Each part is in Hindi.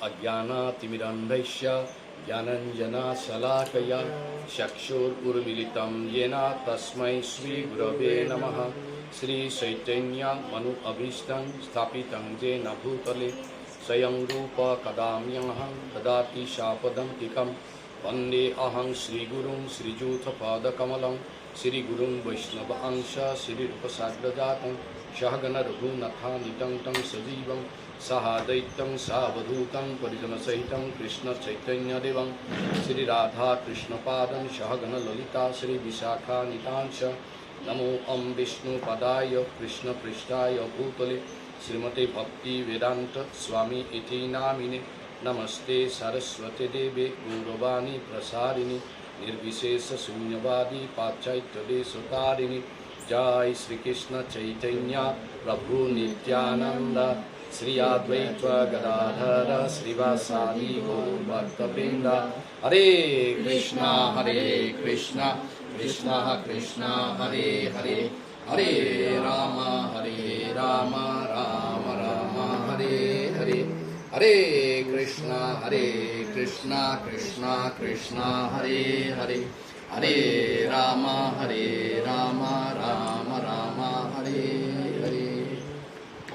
अज्ञानातिमिरन्धस्य ज्ञानञ्जनशलाकया चक्षुरुन्मीलितं येन तस्मै श्रीगुरवे नमः। श्रीचैतन्यमनुभीष्टं स्थापितं येन भूतले स्वयं रूप कदा मह्यं ददाति शापदन्तिकं। वन्दे अहं श्रीगुरुं श्रीयुतपादकमलं श्रीगुरुं वैष्णवांश श्रीरूपसाग्रजातं सहगण रघुनाथान्वितं तं सजीवं सहादैत्यं सावधूतं परिजनसहितं कृष्णचैतन्यदेवं श्रीराधाकृष्णपादं सहगण ललिता श्रीविशाखान्वितांश। नमो ओं विष्णुपदाय कृष्णपृष्ठाय भूतले श्रीमते भक्तिवेदांत स्वामी इति नामिने। नमस्ते सरस्वती देवे गौरवाणी प्रसारिणी निर्विशेष शून्यवादी पाश्चात्यदेशतारिणी। जय श्री कृष्ण चैतन्य प्रभु नित्यानंद श्री अद्वैत गदाधर श्रीवासादि गौरभक्तवृंद। हरे कृष्णा कृष्णा कृष्णा हरे हरे हरे राम राम राम हरे हरे। हरे कृष्णा कृष्णा कृष्णा हरे हरे हरे राम राम राम हरे हरे।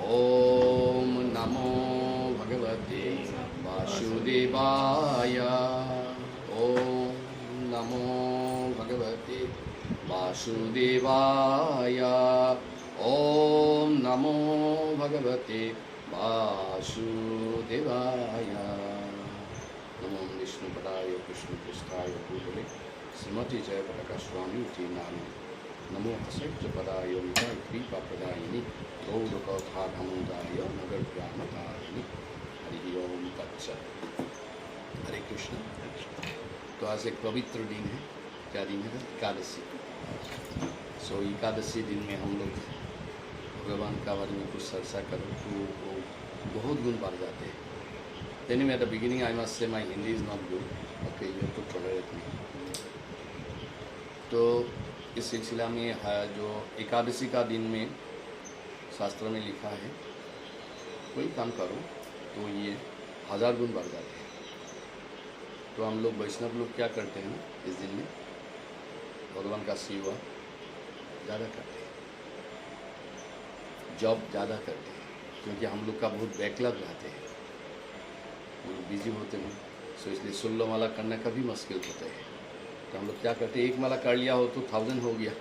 ओम नमो भगवते वासुदेवाय। ओम नमो भगवते वासुदेवाय। ओम नमो भगवते वासुदेवाय। नमो विष्णुपदाय कृष्णपृष्ठाय भूतले श्रीमती जयप्रकाश स्वामी इति नामिने। नमो असत्यपदाय कृपाप्रदायिनि गौरकथाधामोदाय नगरग्रामतारिणि। हरि ओम तत्सत्। हरे कृष्ण। तो आज एक पवित्र दिन है। क्या दिन है? एकादशी। सो एकादशी दिन में हम लोग भगवान का बारे में कुछ चर्चा करो तो वो बहुत गुण बढ़ जाते हैं। Anyway, at the beginning I must say my Hindi is not good. Okay, you have to tolerate me. तो इस सिलसिला में है जो एकादशी का दिन में शास्त्र में लिखा है कोई काम करो तो ये 1000 गुण बढ़ जाते हैं। तो हम लोग वैष्णव लोग क्या करते हैं ना, इस दिन में भगवान का सेवा ज़्यादा करते हैं, जॉब ज़्यादा करते हैं, क्योंकि हम लोग का बहुत बैकलॉग रहते हैं, हम लोग बिजी होते हैं। सो इसलिए 16 माला करने का भी मुश्किल होता है। तो हम लोग क्या करते हैं, एक माला कर लिया हो तो 1000 हो गया,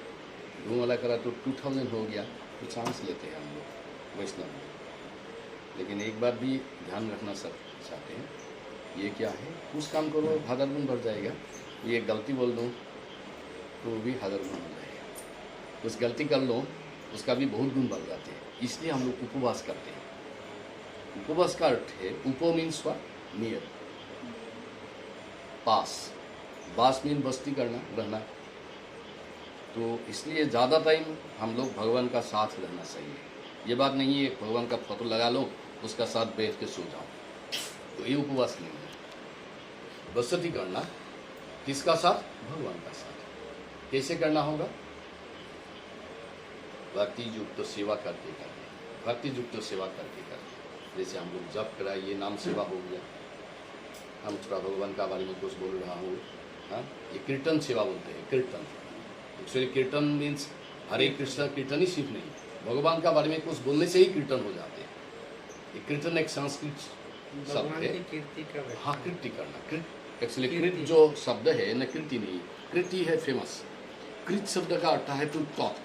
2 माला करा तो 2000 हो गया, तो चांस लेते हैं हम लोग वैष्णव। लेकिन एक बार भी ध्यान रखना सब चाहते हैं, ये क्या है, कुछ काम करो 1000 गुण बढ़ जाएगा। ये गलती बोल दूँ तो भी 1000 गुण हो जाएगा। कुछ गलती कर लो उसका भी बहुत गुण बढ़ जाते हैं। इसलिए हम लोग उपवास करते हैं। उपवास का अर्थ है, उपो मीन्स व्हाट, नियर, पास, बास मीन बस्ती करना, रहना। तो इसलिए ज़्यादा टाइम हम लोग भगवान का साथ रहना चाहिए। ये बात नहीं है भगवान का फोटो लगा लो उसका साथ बैठ के सो जाओ, तो ये उपवास नहीं है। बस्ती करना किसका साथ? भगवान का साथ। कैसे करना होगा? भक्ति युक्त सेवा करके करके, भक्ति युक्त सेवा करके करके। जैसे हम लोग जप करा, ये नाम सेवा हो गया। हम थोड़ा भगवान का बारे में कुछ बोल रहा हूँ, हाँ, ये कीर्तन सेवा बोलते हैं। कीर्तन एक्चुअली कीर्तन मीन्स हरे कृष्ण कीर्तन ही सिर्फ नहीं, भगवान का बारे में कुछ बोलने से ही कीर्तन हो जाते हैं। ये कीर्तन एक संस्कृत शब्द है। हाँ, कीर्ति करना। एक्चुअली कृत जो शब्द है न, कीर्ति नहीं, कृति है फेमस। कृत शब्द का अर्थ है to talk,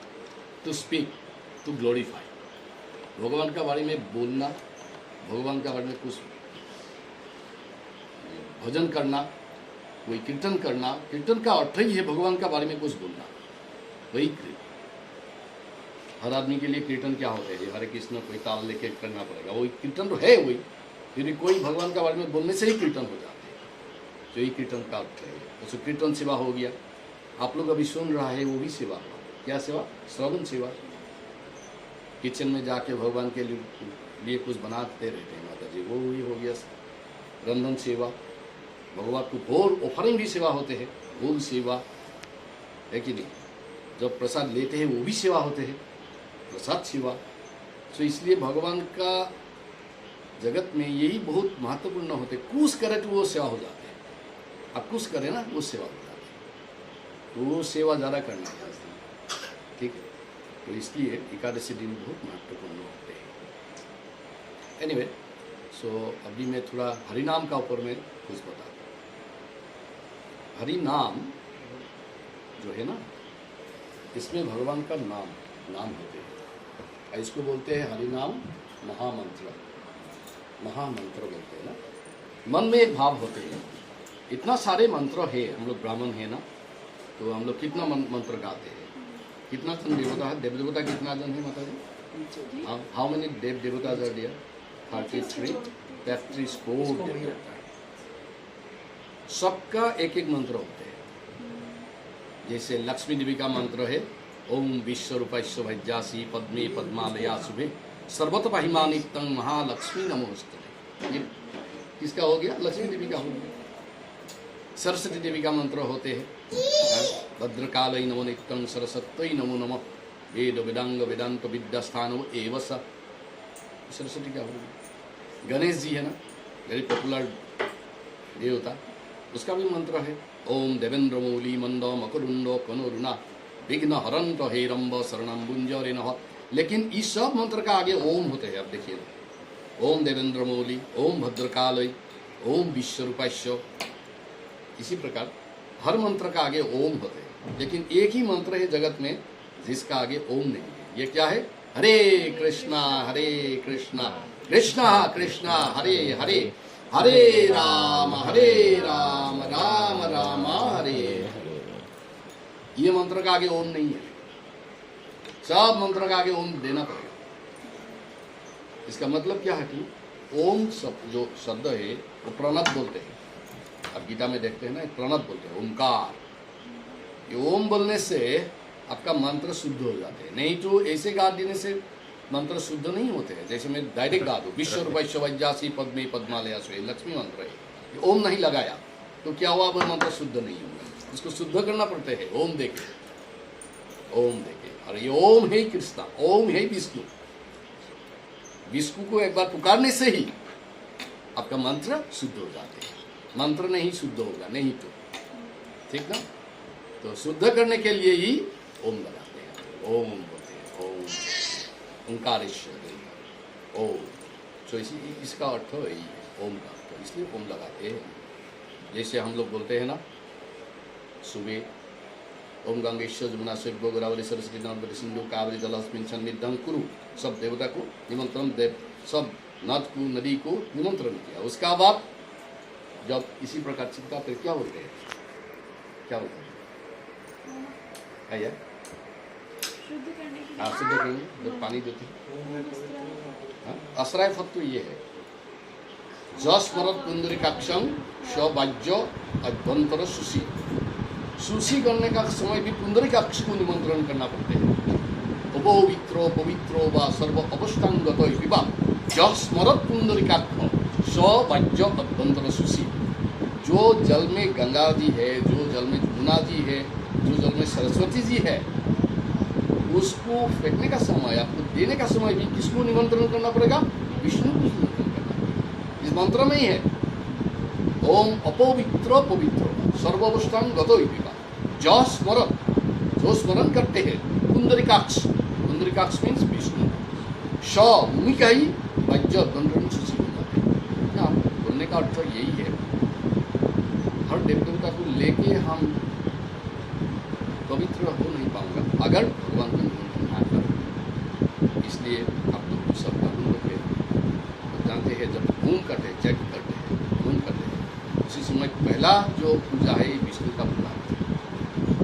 to speak, to glorify. भगवान का बारे में बोलना, भगवान का बारे में कुछ भजन करना, कोई कीर्तन करना। कीर्तन का अर्थ ही है भगवान का बारे में कुछ बोलना, वही कीर्तन। हर आदमी के लिए कीर्तन क्या होता है? हरे कृष्ण कोई ताल लेके करना पड़ेगा, वही कीर्तन तो है वही, फिर कोई भगवान का बारे में बोलने से ही कीर्तन हो जाते हैं। तो यही कीर्तन का अर्थ है। तो कीर्तन सेवा हो गया। आप लोग अभी सुन रहा है, वो भी सेवा हुआ। क्या सेवा? श्रवण सेवा। किचन में जाके भगवान के लिए कुछ बनाते रहते हैं माता जी, वो भी हो गया रंधन सेवा। भगवान को भोग ऑफरिंग भी सेवा होते हैं, भोग सेवा है कि नहीं। जब प्रसाद लेते हैं वो भी सेवा होते हैं, प्रसाद सेवा। तो इसलिए भगवान का जगत में यही बहुत महत्वपूर्ण होते। कुछ करे तो वो सेवा हो जाते हैं, आप कुछ करें ना वो सेवा हो जाती है, तो वो सेवा ज़्यादा करना है, ठीक है। तो इसलिए एकादशी दिन बहुत महत्वपूर्ण होते हैं। एनीवे, सो अभी मैं थोड़ा हरि नाम का ऊपर में कुछ बता दूँ। हरि नाम जो है ना, इसमें भगवान का नाम होते हैं, इसको बोलते हैं हरि नाम महामंत्र, महामंत्र बोलते हैं ना। मन में एक भाव होते हैं, इतना सारे मंत्र है, हम लोग ब्राह्मण है ना, तो हम लोग कितना मंत्र गाते हैं, कितना जन देवता है, देव देवता कितना जन है माता जी? हाउ मेनी देव देवता आर देयर? 33 करोड़ देवता। सबका एक एक मंत्र होते हैं। जैसे लक्ष्मी देवी का मंत्र है ओम विश्व रूपस्व भज्जासी पद्मे पद्मालया शुभे सर्वत महिमानितं महालक्ष्मी नमोस्तुते। ये किसका हो गया? लक्ष्मी देवी का हो गया। सरस्वती देवी का मंत्र होते हैं भद्रकालय नमो नित्यं सरस्वत्यै नमो नमः वेद वेदांग वेदांत विद्यास्थानो एव स, सरस्वती का हो गया। गणेश जी है ना, वेरी पॉपुलर देवता, उसका भी मंत्र है ओम देवेंद्र मौली मंद मकरुंडो कनुरुणा विघ्न हरंत हेरंब शरणं बुंजरे नमः। लेकिन इस सब मंत्र का आगे ओम होते हैं, आप देखिए ना, ओम देवेंद्र मौली, ओम भद्रकालय, ओम विश्वरूपस्व। इसी प्रकार हर मंत्र का आगे ओम होते हैं, लेकिन एक ही मंत्र है जगत में जिसका आगे ओम नहीं है। ये क्या है? हरे कृष्णा कृष्णा कृष्णा हरे हरे, हरे राम राम राम हरे हरे। ये मंत्र का आगे ओम नहीं है, सब मंत्र का आगे ओम देना पड़ेगा। इसका मतलब क्या है कि ओम जो शब्द है वो प्रणव बोलते हैं। अब गीता में देखते हैं ना, प्रणव बोलते हैं, ओमकार। ये ओम बोलने से आपका मंत्र शुद्ध हो जाते हैं, नहीं तो ऐसे गा देने से मंत्र शुद्ध नहीं होते हैं। जैसे मैं डायरेक्ट गा दूँ विश्व रूपस्व भज्जासी पद्मे पद्मालया शुभे, लक्ष्मी मंत्र है, ओम नहीं लगाया तो क्या हुआ? वो मंत्र शुद्ध नहीं होगा, इसको शुद्ध करना पड़ते है ओम देके, ओम देके। और ये ओम है कृष्णा, ओम है विष्णु। विष्णु को एक बार पुकारने से ही आपका मंत्र शुद्ध हो जाते हैं, मंत्र नहीं शुद्ध होगा नहीं तो, ठीक ना। तो शुद्ध करने के लिए ही ओम लगाते हैं, ओम बोलते हैं, ओम ओंकारेश्वर ओम। तो इसका अर्थ यही है ओम का, तो इसलिए ओम लगाते हैं। जैसे हम लोग बोलते हैं ना सुबह ओम गंगेश्वर जमुना शिव गोदावरी सरस्वती नर्मदे सिंधु कावेरी जलस्मिन् सन्निधिं कुरु, सब देवता को निमंत्रण दे, सब नद को नदी को निमंत्रण किया। उसका बाद जब इसी प्रकार चिंता फिर क्या बोलते हैं, क्या बोलते हैं? आइए शुद्ध करेंगे, जब पानी देते हैं आश्रय फत्व ये है जस्मरत पुंडरीकाक्षं सवाज्य अभ्यंतर सुशी। सुशी करने का समय भी पुंडरीकाक्ष को निमंत्रण करना पड़ते हैं। अपवित्रो पवित्रो व सर्व अवस्थांगतो विवा जस्मरत पुंडरीकाक्ष सवाज्य अभ्यंतर सुशी। जो जल में गंगा जी है, जो जल में जमुना जी है, जो जल में सरस्वती जी है, उसको फेंकने का समय, आपको देने का समय भी किसको निमंत्रण करना पड़ेगा? विष्णु को निमंत्रण करना। इस मंत्र में ही है ओम अपवित्र पवित्र सर्वावस्थान गतो विवा जो स्मरण, जो स्मरण करते हैं पुंडरीकाक्ष, पुंडरीकाक्ष मीन्स विष्णु, स भूमिका ही वज्र दंडन सूची हो जाते हैं। बोलने का अर्थ यही है, हर देव देवता को लेके हम पवित्र हो नहीं पाऊंगा अगर भगवान को निमंत्रण ना करें। इसलिए आप लोग सब लोग जानते हैं जब होम करते हैं, यज्ञ करते हैं, होम करते हैं, उसी समय पहला जो पूजा है विष्णु का पूजा है।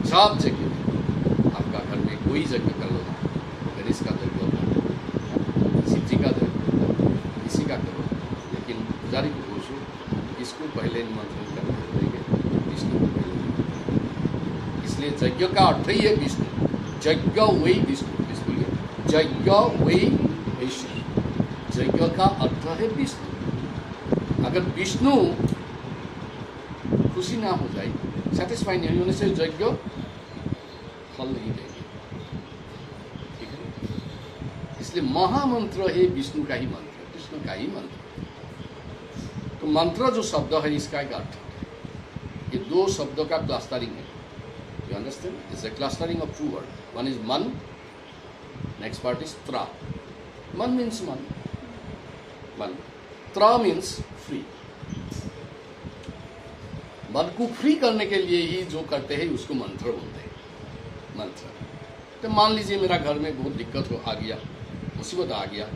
सब यज्ञ में आपका घर में कोई यज्ञ कर लो, गणेश का यज्ञ होगा, शिव जी का यज्ञ, किसी का करो, लेकिन पुजारी को पूछो इसको पहले निमंत्रण करना देंगे, विष्णु को पहले। इसलिए यज्ञ का अर्थ ही है विष्णु, यज्ञ वही विष्णु, इसलिए यज्ञ वही विष्णु, यज्ञ का अर्थ है विष्णु। अगर विष्णु खुशी ना हो जाए, सेटिस्फाई नहीं होने से यज्ञ फल नहीं देंगे, ठीक है। इसलिए महामंत्र है विष्णु का ही मंत्र, कृष्ण का ही मंत्र। तो मंत्र जो शब्द है इसका एक अर्थ है। ये दो शब्दों का क्लस्टरिंग है। You understand? It's a clustering of two word. One is मन, नेक्स्ट पार्ट इज त्र। मन मीन्स मन, मन। त्र मीन्स फ्री। मन को फ्री करने के लिए ही जो करते हैं उसको मंत्र बोलते हैं, मंत्र। तो मान लीजिए मेरा घर में बहुत दिक्कत आ गया, मुसीबत आ गया,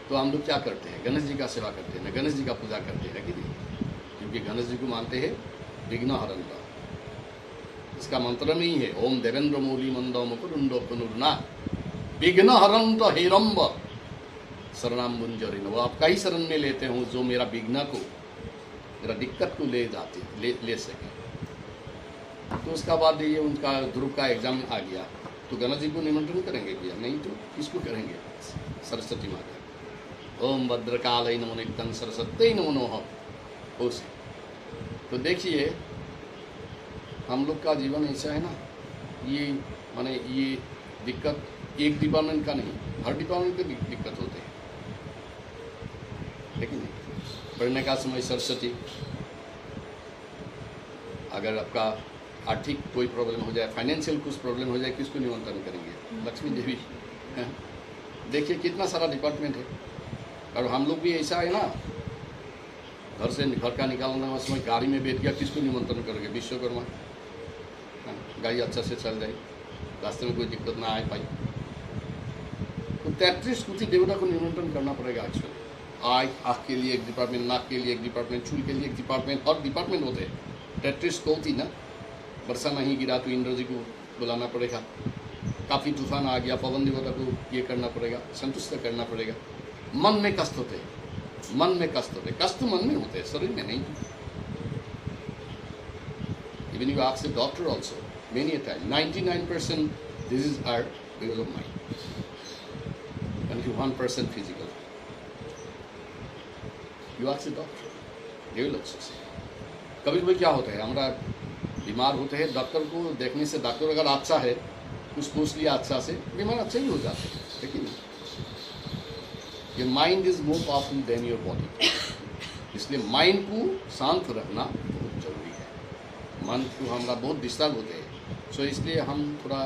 तो हम लोग क्या करते हैं? गणेश जी का सेवा करते हैं ना, गणेश जी का पूजा करते हैं कि नहीं? क्योंकि गणेश जी को मानते हैं विघ्न हरंता। इसका मंत्र में ही है ओम देवेंद्र मौली मंदो मुकुरुंडो पुनुर्ना विघ्न हरंत हिरंब शरणाम बुंजरिन। वो आपका ही शरण में लेते हूँ जो मेरा विघ्न को, मेरा दिक्कत को ले सके। तो उसका बाद ये उनका ध्रुव का एग्जाम आ गया, तो गणेश जी को निमंत्रण करेंगे भैया? नहीं तो किसको करेंगे? सरस्वती माता। ओम भद्रकाल नमो नित्यं सरस्वती नमो नमः। उसे तो देखिए हम लोग का जीवन ऐसा है ना, ये माने ये दिक्कत एक डिपार्टमेंट का नहीं, हर डिपार्टमेंट के दिक्कत होते हैं, लेकिन पढ़ने का समय सरस्वती, अगर आपका आर्थिक कोई प्रॉब्लम हो जाए, फाइनेंशियल कुछ प्रॉब्लम हो जाए, किसको निमंत्रण करेंगे? लक्ष्मी देवी। देखिए कितना सारा डिपार्टमेंट है। और हम लोग भी ऐसा है ना, घर से घर का निकालना समय गाड़ी में बैठ गया, किसको निमंत्रण करेंगे? विश्वकर्मा। गाड़ी अच्छा से चल जाए, रास्ते में कोई दिक्कत ना आए पाई, तो 33 कोटि देवता को निमंत्रण करना पड़ेगा। एक्चुअली आँख के लिए एक डिपार्टमेंट, नाक के लिए एक डिपार्टमेंट, चूल के लिए एक डिपार्टमेंट, और डिपार्टमेंट होते हैं 33 कोटि ना। वर्षा नहीं गिरा तो इंद्र जी को बुलाना पड़ेगा, काफ़ी तूफान आ गया, पवन देवता को ये करना पड़ेगा, संतुष्ट करना पड़ेगा। मन में कष्ट होते हैं, मन में कष्ट होते हैं, कष्ट मन में होते हैं, शरीर में नहीं। Even you ask the doctor also, many a time, 99% diseases are because of mind, and 1% physical. You ask the doctor, they will also say. कभी कभी क्या होता है, हमारा बीमार होते हैं, डॉक्टर को देखने से, डॉक्टर अगर अच्छा है, कुछ पूछ लिया अच्छा से, बीमार अच्छा ही हो जाते हैं, लेकिन your mind is more powerful than your body. इसलिए माइंड को शांत रखना बहुत जरूरी है। मन को हमारा बहुत डिस्टर्ब होते हैं, सो इसलिए हम थोड़ा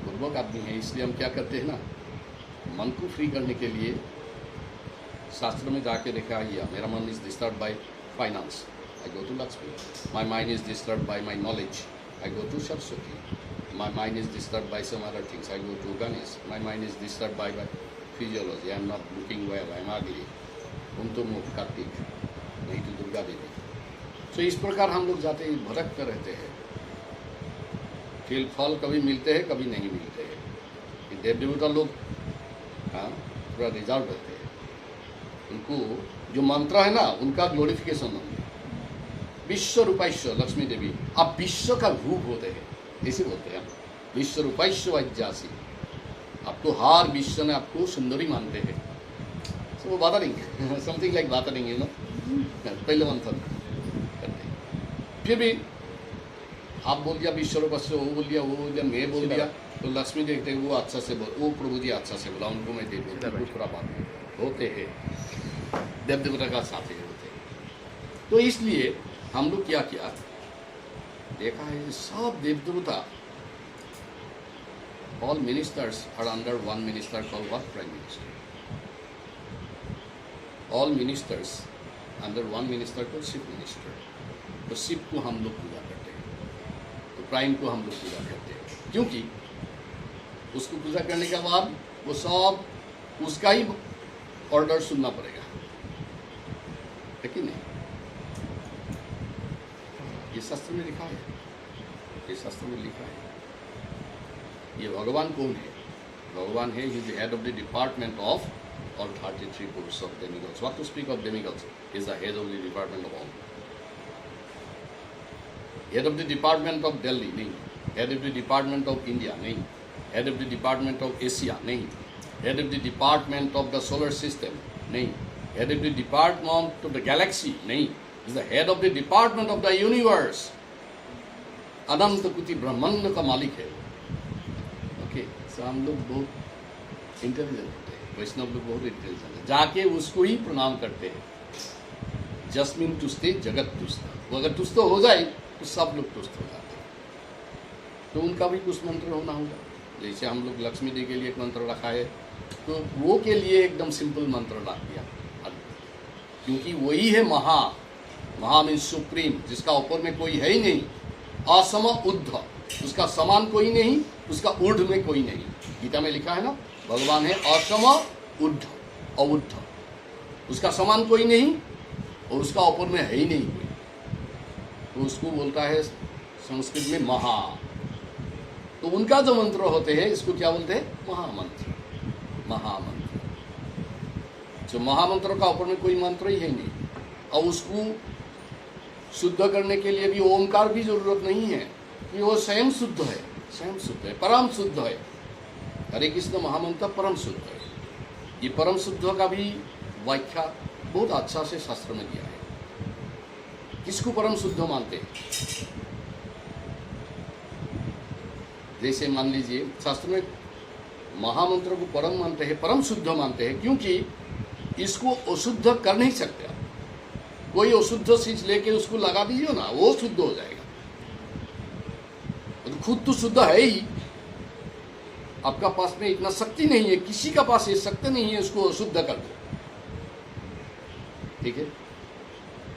बुर्बक आदमी हैं, इसलिए हम क्या करते हैं ना, मन को फ्री करने के लिए शास्त्र में जाके देखा, या मेरा मन is disturb by finance, I go to Lakshmi. My mind is disturbed by my knowledge, I go to Saraswati. My mind is disturbed by some other things, I go to Ganesh. My mind is disturbed by my physiology, I am not looking well, I am ugly. तो मुख कार्तिक, नहीं तो दुर्गा देवी। तो इस प्रकार हम लोग जाते ही भटकते रहते हैं। फिर फल कभी मिलते हैं, कभी नहीं मिलते हैं। देव देवता लोग पूरा रिजर्व रहते हैं, उनको जो मंत्र है ना, उनका ग्लोरिफिकेशन होंगे। विश्व रूपाइश्व लक्ष्मी देवी, आप विश्व का रूप होते हैं, ऐसे बोलते हैं। विश्व रूपाइश्व अज्जासी, आपको हर विश्व ने आपको सुंदरी मानते हैं। सो वो बातरिंग, समथिंग लाइक बातरिंग, यू नो, पहले मंत्र करते हैं। फिर भी आप बोल दिया विश्व रूपाइश्व, वो बोल दिया, वो बोल दिया, मैं बोल दिया, तो लक्ष्मी देखते हैं वो अच्छा से बोल, वो प्रभु जी अच्छा से बोला, उनको मैं दे दूँ, वो थोड़ा बात होते हैं, देव देवता का साथ ही होते हैं। तो इसलिए हम लोग क्या किया, देखा है सब देव देवता, all ministers are under one minister called what? Prime minister. All ministers under one minister called chief minister. तो चीफ को हम लोग पूजा करते हैं, तो प्राइम को हम लोग पूजा करते हैं, क्योंकि उसको पूजा करने के बाद वो सब उसका ही ऑर्डर सुनना पड़ेगा, लेकिन नहीं। ये शास्त्र में लिखा है, ये शास्त्र में लिखा है। ये भगवान कौन है? भगवान है, he is the head of the department of all 33 crores of demigods. What to speak of demigods, is the head of the department of all. Head of the department of Delhi नहीं, head of the department of India नहीं, head of the department of Asia नहीं, head of the department of the solar system नहीं, head of the department of the galaxy नहीं, is the head of the department of the universe. अनंत कोटि ब्रह्मांड का मालिक है। ओके, सो हम लोग बहुत इंटेलिजेंट होते हैं, वैष्णव लोग बहुत इंटेलिजेंट है, जाके उसको ही प्रणाम करते हैं। जस्मिन तुस्ते जगत तुस्त, वो अगर तुस्त हो जाए तो सब लोग तुस्त हो जाते हैं। तो उनका भी कुछ मंत्र होना होगा। जैसे हम लोग लक्ष्मी जी के लिए एक मंत्र रखा है, तो वो के लिए एकदम सिंपल मंत्र रख दिया, क्योंकि वही है महा। महा मीन सुप्रीम, जिसका ऊपर में कोई है ही नहीं। असम उद्ध, उसका समान कोई नहीं, उसका ऊर्ध में कोई नहीं। गीता में लिखा है ना, भगवान है असम उद्ध, अउद्ध, उसका समान कोई नहीं और उसका ऊपर में है ही नहीं कोई। तो उसको बोलता है संस्कृत में महा। तो उनका जो मंत्र होते हैं, इसको क्या बोलते हैं? महामंत्र। महामंत्र, जो महामंत्र का ऊपर में कोई मंत्र ही है नहीं, और उसको शुद्ध करने के लिए भी ओमकार की जरूरत नहीं है, कि वो स्वयं शुद्ध है, स्वयं शुद्ध है, परम शुद्ध है। हरे कृष्ण महामंत्र परम शुद्ध है। ये परम शुद्ध का भी व्याख्या बहुत अच्छा से शास्त्र में दिया है। किसको परम शुद्ध मानते हैं? जैसे मान लीजिए शास्त्र में महामंत्र को परम मानते हैं, परम शुद्ध मानते हैं, क्योंकि इसको अशुद्ध कर नहीं सकते आप। कोई अशुद्ध चीज लेके उसको लगा दीजिए ना, वो शुद्ध हो जाएगा। तो खुद तो शुद्ध है ही, आपका पास में इतना शक्ति नहीं है, किसी का पास ये शक्ति नहीं है उसको अशुद्ध कर दो। ठीक है?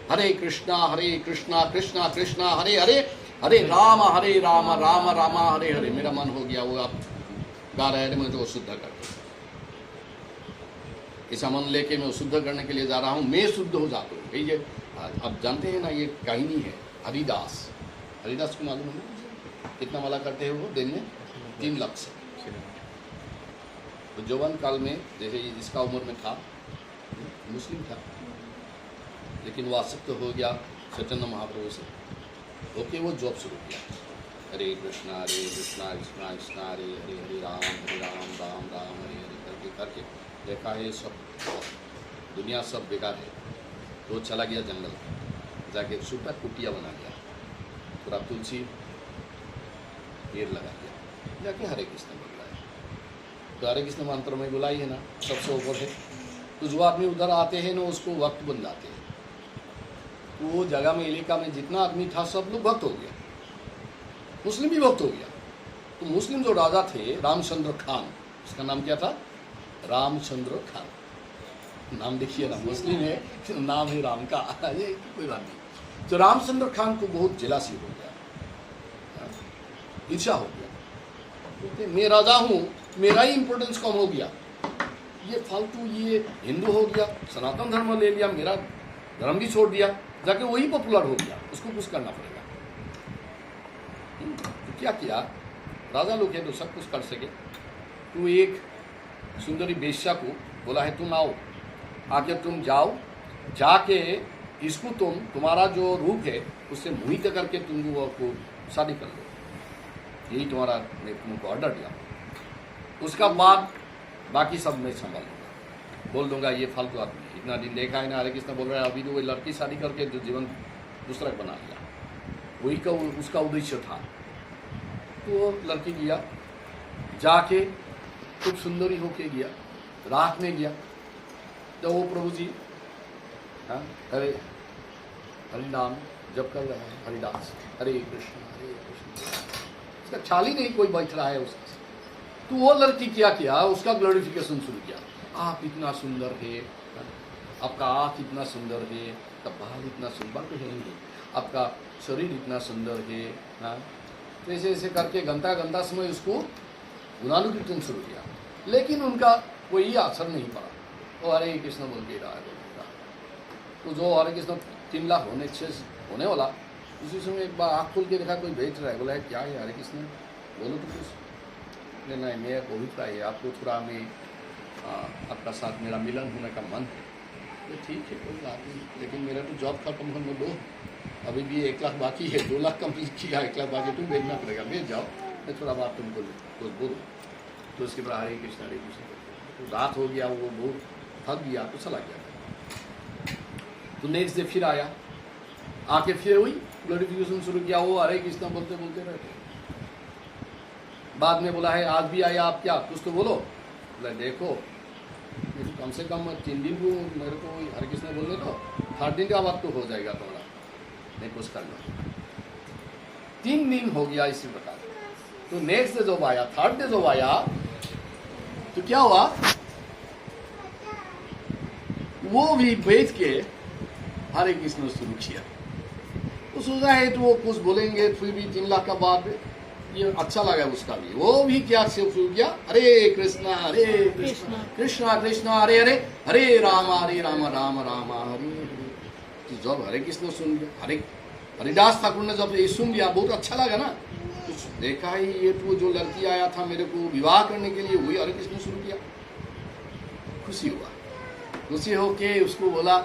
हरे कृष्णा कृष्णा कृष्णा हरे हरे, हरे राम राम राम हरे हरे। मेरा मन हो गया, वो आप गा रहे हैं, मैं तो शुद्ध कर दो। ऐसा मन लेके मैं शुद्ध करने के लिए जा रहा हूं, मैं शुद्ध हो जाता हूँ। ये अब जानते हैं ना, ये कहानी है हरिदास। हरिदास को मालूम है कितना माला करते हैं वो दिन में? 3 लाख से। तो जवान काल में, जैसे इसका उम्र में था, मुस्लिम था, लेकिन वो आसक्त हो गया चैतन्य महाप्रभु से, ओके वो जॉब शुरू किया। हरे कृष्णा कृष्णा कृष्णा हरे हरे, हरे राम राम राम हरे हरे करके करके देखा है सब दुनिया सब बेकार है। तो चला गया जंगल, जाके छोटा कुटिया बना लिया, थोड़ा तुलसी पेड़ लगा दिया, जाके हरे कृष्ण बोल रहा है। तो हरे कृष्ण मंत्र में बुलाई है ना, सबसे ऊपर है। तो जो आदमी उधर आते हैं ना, उसको वक्त बन जाते हैं। तो वो जगह में, इलाका में जितना आदमी था सब लोग भक्त हो गया, मुस्लिम भी भक्त हो गया। तो मुस्लिम जो राजा थे रामचंद्र खान, उसका नाम क्या था? रामचंद्र खान। नाम देखिए ना, मुस्लिम है, नाम है राम का, ये कोई बात नहीं। तो रामचंद्र खान को बहुत जेलासी हो गया, ईर्ष्या हो गया। तो मैं राजा हूँ, मेरा ही इंपोर्टेंस कम हो गया, ये फालतू, ये हिंदू हो गया, सनातन धर्म ले लिया, मेरा धर्म भी छोड़ दिया, जाके वही पॉपुलर हो गया, उसको कुछ करना पड़ेगा। तो क्या किया, राजा लोग हैं तो सब कुछ कर सके। तो एक सुंदरी वेश्या को बोला है, तुम आओ, आके तुम जाओ, जाके इसको तुम्हारा जो रूप है उससे मोहित करके तुम को शादी कर लो, यही तुम्हारा, मैं तुमको ऑर्डर दिया। उसका बाद बाकी सब मैं संभाल लूँगा, बोल दूंगा ये फालतू आदमी, इतना दिन देखा है ना, हरे कृष्ण बोल रहा है, अभी तो वो लड़की शादी करके जो जीवन दूसरा बना लिया, वही का उसका उद्देश्य था। तो वो लड़की गया, जाके खूब सुंदरी होके गया, रात में गया, तो वो प्रभु जी हाँ हरे हरि नाम जब कर रहा है, हरिदास हरे कृष्ण, इसका ख्याल ही नहीं कोई बैठ रहा है उसका। तो वो लड़की क्या किया, उसका ग्लोरिफिकेशन शुरू किया। आप इतना सुंदर है, आपका आँख इतना सुंदर है, आपका बाल इतना सुंदर तो है नहीं, आपका शरीर इतना सुंदर है, हाँ। तो ऐसे ऐसे करके घंटा समय उसको गुणानुकीर्तन शुरू किया, लेकिन उनका कोई असर नहीं पड़ा। वो हरे कृष्ण बोल के रहा है। तो जो हरे कृष्ण 3 लाख होने वाला, उसी समय एक बार आँख खोल के देखा कोई बैठ रहा है, बोला है क्या है हरे कृष्ण, बोलो तो कुछ। नहीं, मेरा अभिप्राय है, आपको थोड़ा मैं आपका साथ मेरा मिलन होने का मन है। तो ठीक है, कोई बात नहीं, लेकिन मेरा तो जॉब खत्म होने दो, अभी भी 1 लाख बाकी है, 2 लाख कंप्लीट किया, 1 लाख बाकी, तुम भेजना पड़ेगा, भेज जाओ, मैं थोड़ा बात तुमको कुछ बोलूँ। तो उसके बाद हरे कृष्ण तो रात हो गया, वो बहुत थक गया, तो चला गया। तो नेक्स्ट डे फिर आया, आके फिर वही ग्लोरिफिकेशन शुरू किया, वो हरे कृष्ण बोलते बोलते रहते। बाद में बोला है आज भी आया आप, क्या कुछ तो बोलो। बोला देखो कम से कम 3 दिन को मेरे को हरे कृष्ण बोलने दो, थर्ड दिन का बाद तो हो जाएगा तुम्हारा, नहीं कुछ करना। 3 दिन हो गया इसी प्रकार। तो नेक्स्ट डे जब आया, थर्ड डे जब आया, तो क्या हुआ, वो भी बैठ के हरे कृष्ण शुरू किया। वो सोचा है तो वो कुछ बोलेंगे, फिर भी 3 लाख का बाद ये अच्छा लगा उसका भी, वो भी क्या शुरू किया, हरे कृष्णा कृष्णा कृष्णा हरे हरे, हरे राम राम राम हरे हरे। तो जब हरे कृष्ण सुन लिया, हरिदास ठाकुर ने जब ये सुन लिया, बहुत अच्छा लगा ना। कुछ देखा ही, ये तो जो लड़की आया था मेरे को विवाह करने के लिए, वही हरे कृष्ण शुरू किया। खुशी हुआ, खुशी होके उसको बोला,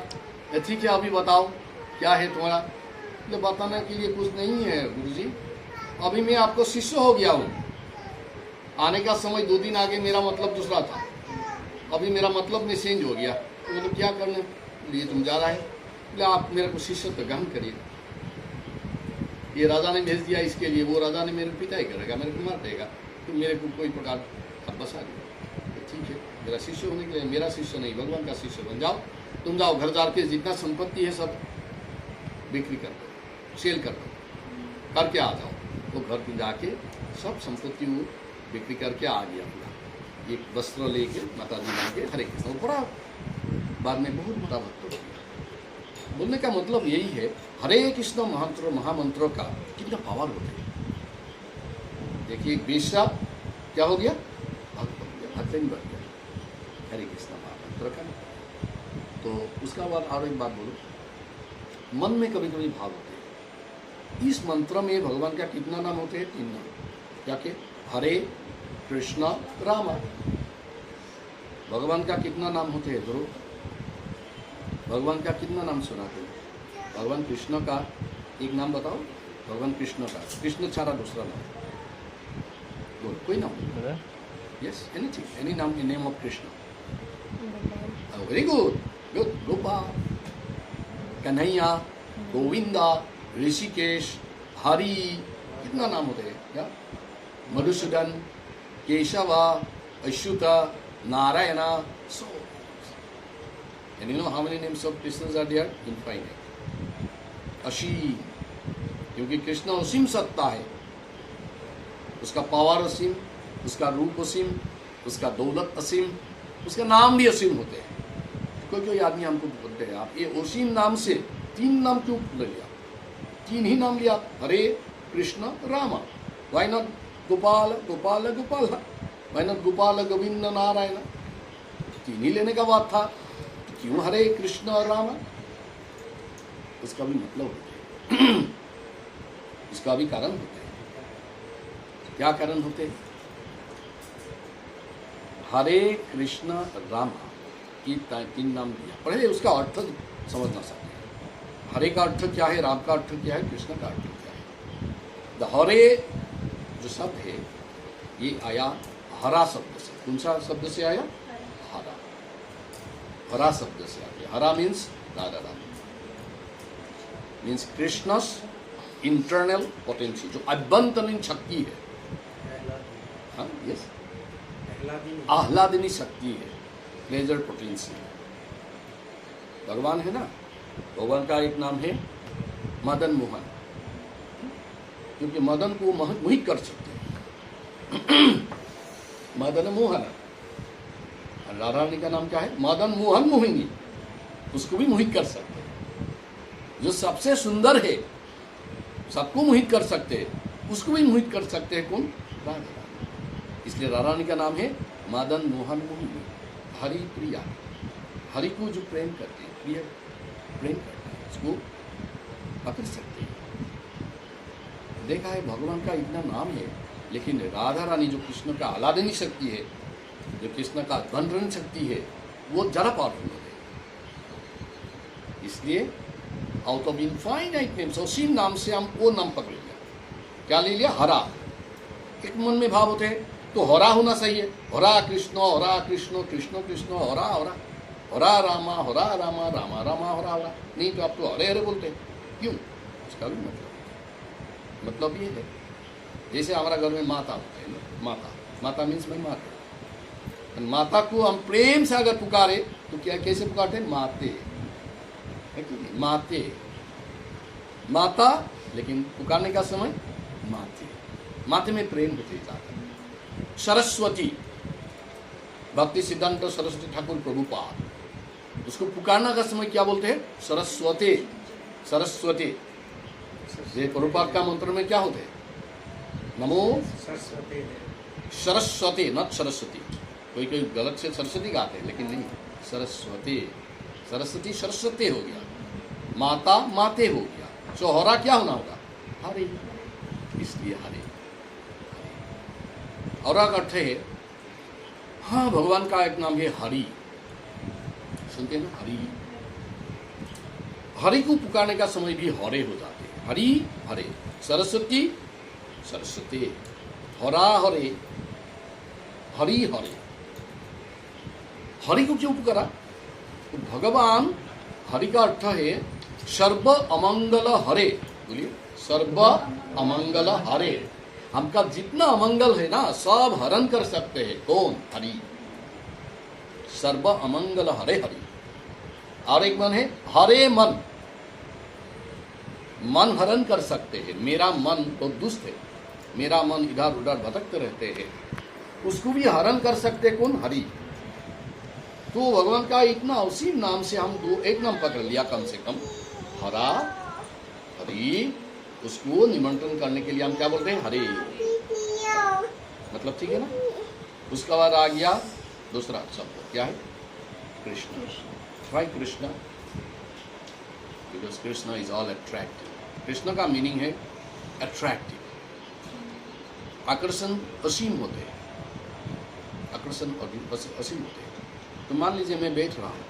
ठीक है अभी बताओ क्या है तुम्हारा। तो बताने के लिए कुछ नहीं है गुरुजी, अभी मैं आपको शिष्य हो गया हूँ। आने का समय 2 दिन आगे मेरा मतलब दूसरा था, अभी मेरा मतलब में चेंज हो गया। तो मतलब क्या करने लिए तुम जा रहा है, बोले आप मेरे को शिष्य तो ग्रहण करिए। ये राजा ने भेज दिया इसके लिए, वो राजा ने मेरे पिता ही करेगा, मेरे को मार देगा, तो मेरे को कोई प्रकार अब बसा दिया। तो ठीक है, मेरा शिष्य होने के लिए, मेरा शिष्य नहीं भगवान का शिष्य बन जाओ। तुम जाओ घर जाके जितना संपत्ति है सब बिक्री कर दो, सेल कर दो, करके आ जाओ। वो घर पे जाके सब संपत्ति वो बिक्री करके आ गया पूरा, एक वस्त्र लेके माता जी लेके हरे कृष्ण। बड़ा बाद में बहुत बड़ा भक्त हो गया। बोलने का मतलब यही है, हरे कृष्ण महामंत्र महामंत्रों का कितना पावर होता है। देखिए एक बेशा क्या हो गया, भक्त हो गया, भक्त नहीं बन गया हरे कृष्ण महामंत्र का। तो उसका बाद और एक बात बोलो, मन में कभी कभी भाव होते हैं। इस मंत्र में भगवान का कितना नाम होते हैं, 3 नाम। क्या के, हरे कृष्ण रामा। भगवान का कितना नाम होते हैं गुरु, भगवान का कितना नाम सुनाते हैं। भगवान कृष्ण का एक नाम बताओ, भगवान कृष्ण का, कृष्ण छाड़ा दूसरा नाम बोल, कोई नाम। यस, एनीथिंग, एनी नाम in name of Krishna. Very good, good. Gopal, Kanhaiya, Govinda, Rishikesh, Hari, कितना नाम होते हैं क्या, मधुसूदन, केशवा, Achyut, Narayana. So, and you know how many names of Krishnas are there? Infinite. असीम, क्योंकि कृष्ण असीम सत्ता है, उसका पावर असीम, उसका रूप असीम, उसका दौलत असीम, उसका नाम भी असीम होते हैं। कोई कोई आदमी हमको बोलते हैं, आप ये असीम नाम से 3 नाम क्यों ले लिया, 3 ही नाम लिया, Hare Krishna Rama. Why not Gopal Gopal Gopal, why not Gopal Govind Narayan. 3 ही लेने का बात था, तो क्यों हरे कृष्ण और रामा। उसका भी मतलब होता है, इसका भी कारण होता है। क्या कारण होते हैं, हरे कृष्ण रामा की 3 नाम दिया। पहले उसका अर्थ समझना सकते हैं। हरे का अर्थ क्या है, राम का अर्थ क्या है, कृष्ण का अर्थ क्या है। द हरे जो शब्द है ये आया हरा शब्द से। कौन सा शब्द से आया, हरा, हरा शब्द से आया। हरा means Radha Ram, means Krishna's internal potency, जो अभ्यंतरीण शक्ति है। हाँ, यस, आह्लादिनी शक्ति है, प्लेजर पोटेंसी। भगवान है ना, भगवान का एक नाम है मदन मोहन, क्योंकि मदन को मोहित कर सकते हैं। मदन मोहन। राधा रानी का नाम क्या है, मदन मोहन मोहिनी, उसको भी मोहित कर सकते हैं। जो सबसे सुंदर है, सबको मोहित कर सकते हैं, उसको भी मोहित कर सकते हैं। कौन, राधा रानी। इसलिए राधा रानी का नाम है मदन मोहन मोहिनी, हरि प्रिया। हरि को जो प्रेम करते हैं, प्रिय प्रेम करते हैं, उसको पकड़ सकते हैं। देखा है भगवान का इतना नाम है, लेकिन राधा रानी जो कृष्ण का आह्लादनी शक्ति है, जो कृष्ण का अभ्यंतरण शक्ति है, वो ज़्यादा पावरफुल है। इसलिए आउट ऑफ इनफाइनाइट नेम्स, असीम नाम से हम वो नाम पकड़ लिया। क्या ले लिया, हरा। एक मन में भाव होते हैं तो हरा होना चाहिए, हरा कृष्ण कृष्ण कृष्ण हरा हरा, हरा रामा रामा रामा हरा हरा। नहीं तो आप तो हरे हरे बोलते हैं, क्यों। उसका भी मतलब ये है, जैसे हमारा घर में माता होते हैं ना, माता, माता मीन्स मैं माता, माता को हम प्रेम से अगर पुकारे तो क्या, कैसे पुकारते हैं, माते, है कि नहीं? माते, माता, लेकिन पुकारने का समय माते, माते में प्रेम होते जाता है। सरस्वती, भक्ति सिद्धांत सरस्वती ठाकुर प्रभुपाद, उसको पुकारना का समय क्या बोलते हैं? सरस्वती, सरस्वती। ये प्रभुपाद का मंत्र में क्या होते हैं? नमो सरस्वती, सरस्वती, नट सरस्वती। कोई कोई गलत से सरस्वती गाते हैं, लेकिन नहीं, सरस्वती, सरस्वती सरस्वती हो गया, माता माते हो गया, चौहरा क्या होना होगा? हरे, इसलिए हरे। और एक अर्थ है, हाँ, भगवान का एक नाम है हरि, सुनते हैं ना, हरि। हरि को पुकारने का समय भी हरे हो जाते हैं, हरि हरे। सरस्वती, सरस्वती, हरा हरे, हरि हरे। हरि को क्यों पुकारा? तो भगवान, हरि का अर्थ है सर्व अमंगल हरे। बोलिए, सर्व अमंगल हरे। हमका जितना अमंगल है ना, सब हरण कर सकते हैं। कौन? हरि। सर्व अमंगल हरे हरि। और एक मन है हरे मन, मन हरण कर सकते हैं। मेरा मन तो दुष्ट है, मेरा मन इधर उधर भटकते रहते हैं, उसको भी हरण कर सकते कौन? हरि। तो भगवान का इतना, उसी नाम से हम दो एक नाम पकड़ लिया कम से कम, हरा हरि। उसको निमंत्रण करने के लिए हम क्या बोलते हैं? हरे। मतलब ठीक है ना? उसका बाद आ गया दूसरा शब्द, क्या है? Krishna. Why Krishna? Because Krishna is all attractive. Krishna का मीनिंग है अट्रैक्टिव, आकर्षण असीम होते हैं, आकर्षण असीम होते हैं। तो मान लीजिए मैं बैठ रहा हूँ,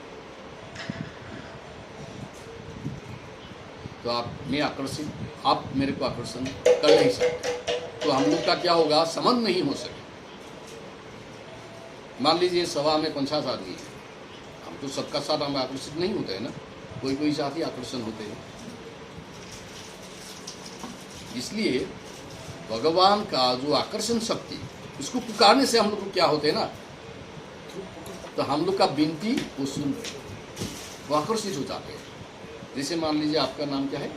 तो मैं आकर्षित, आप मेरे को आकर्षण कर नहीं सकते, तो हम लोग का क्या होगा? संबंध नहीं हो सके। मान लीजिए सभा में 50 आदमी है, हम तो सबका साथ हम आकर्षित नहीं होते हैं ना, कोई कोई साथ ही आकर्षण होते हैं। इसलिए भगवान का जो आकर्षण शक्ति, उसको पुकारने से हम लोग को क्या होते हैं ना, तो हम लोग का विनती वो सुन रहे, वो आकर्षित हो जाते हैं। जैसे मान लीजिए आपका नाम क्या है?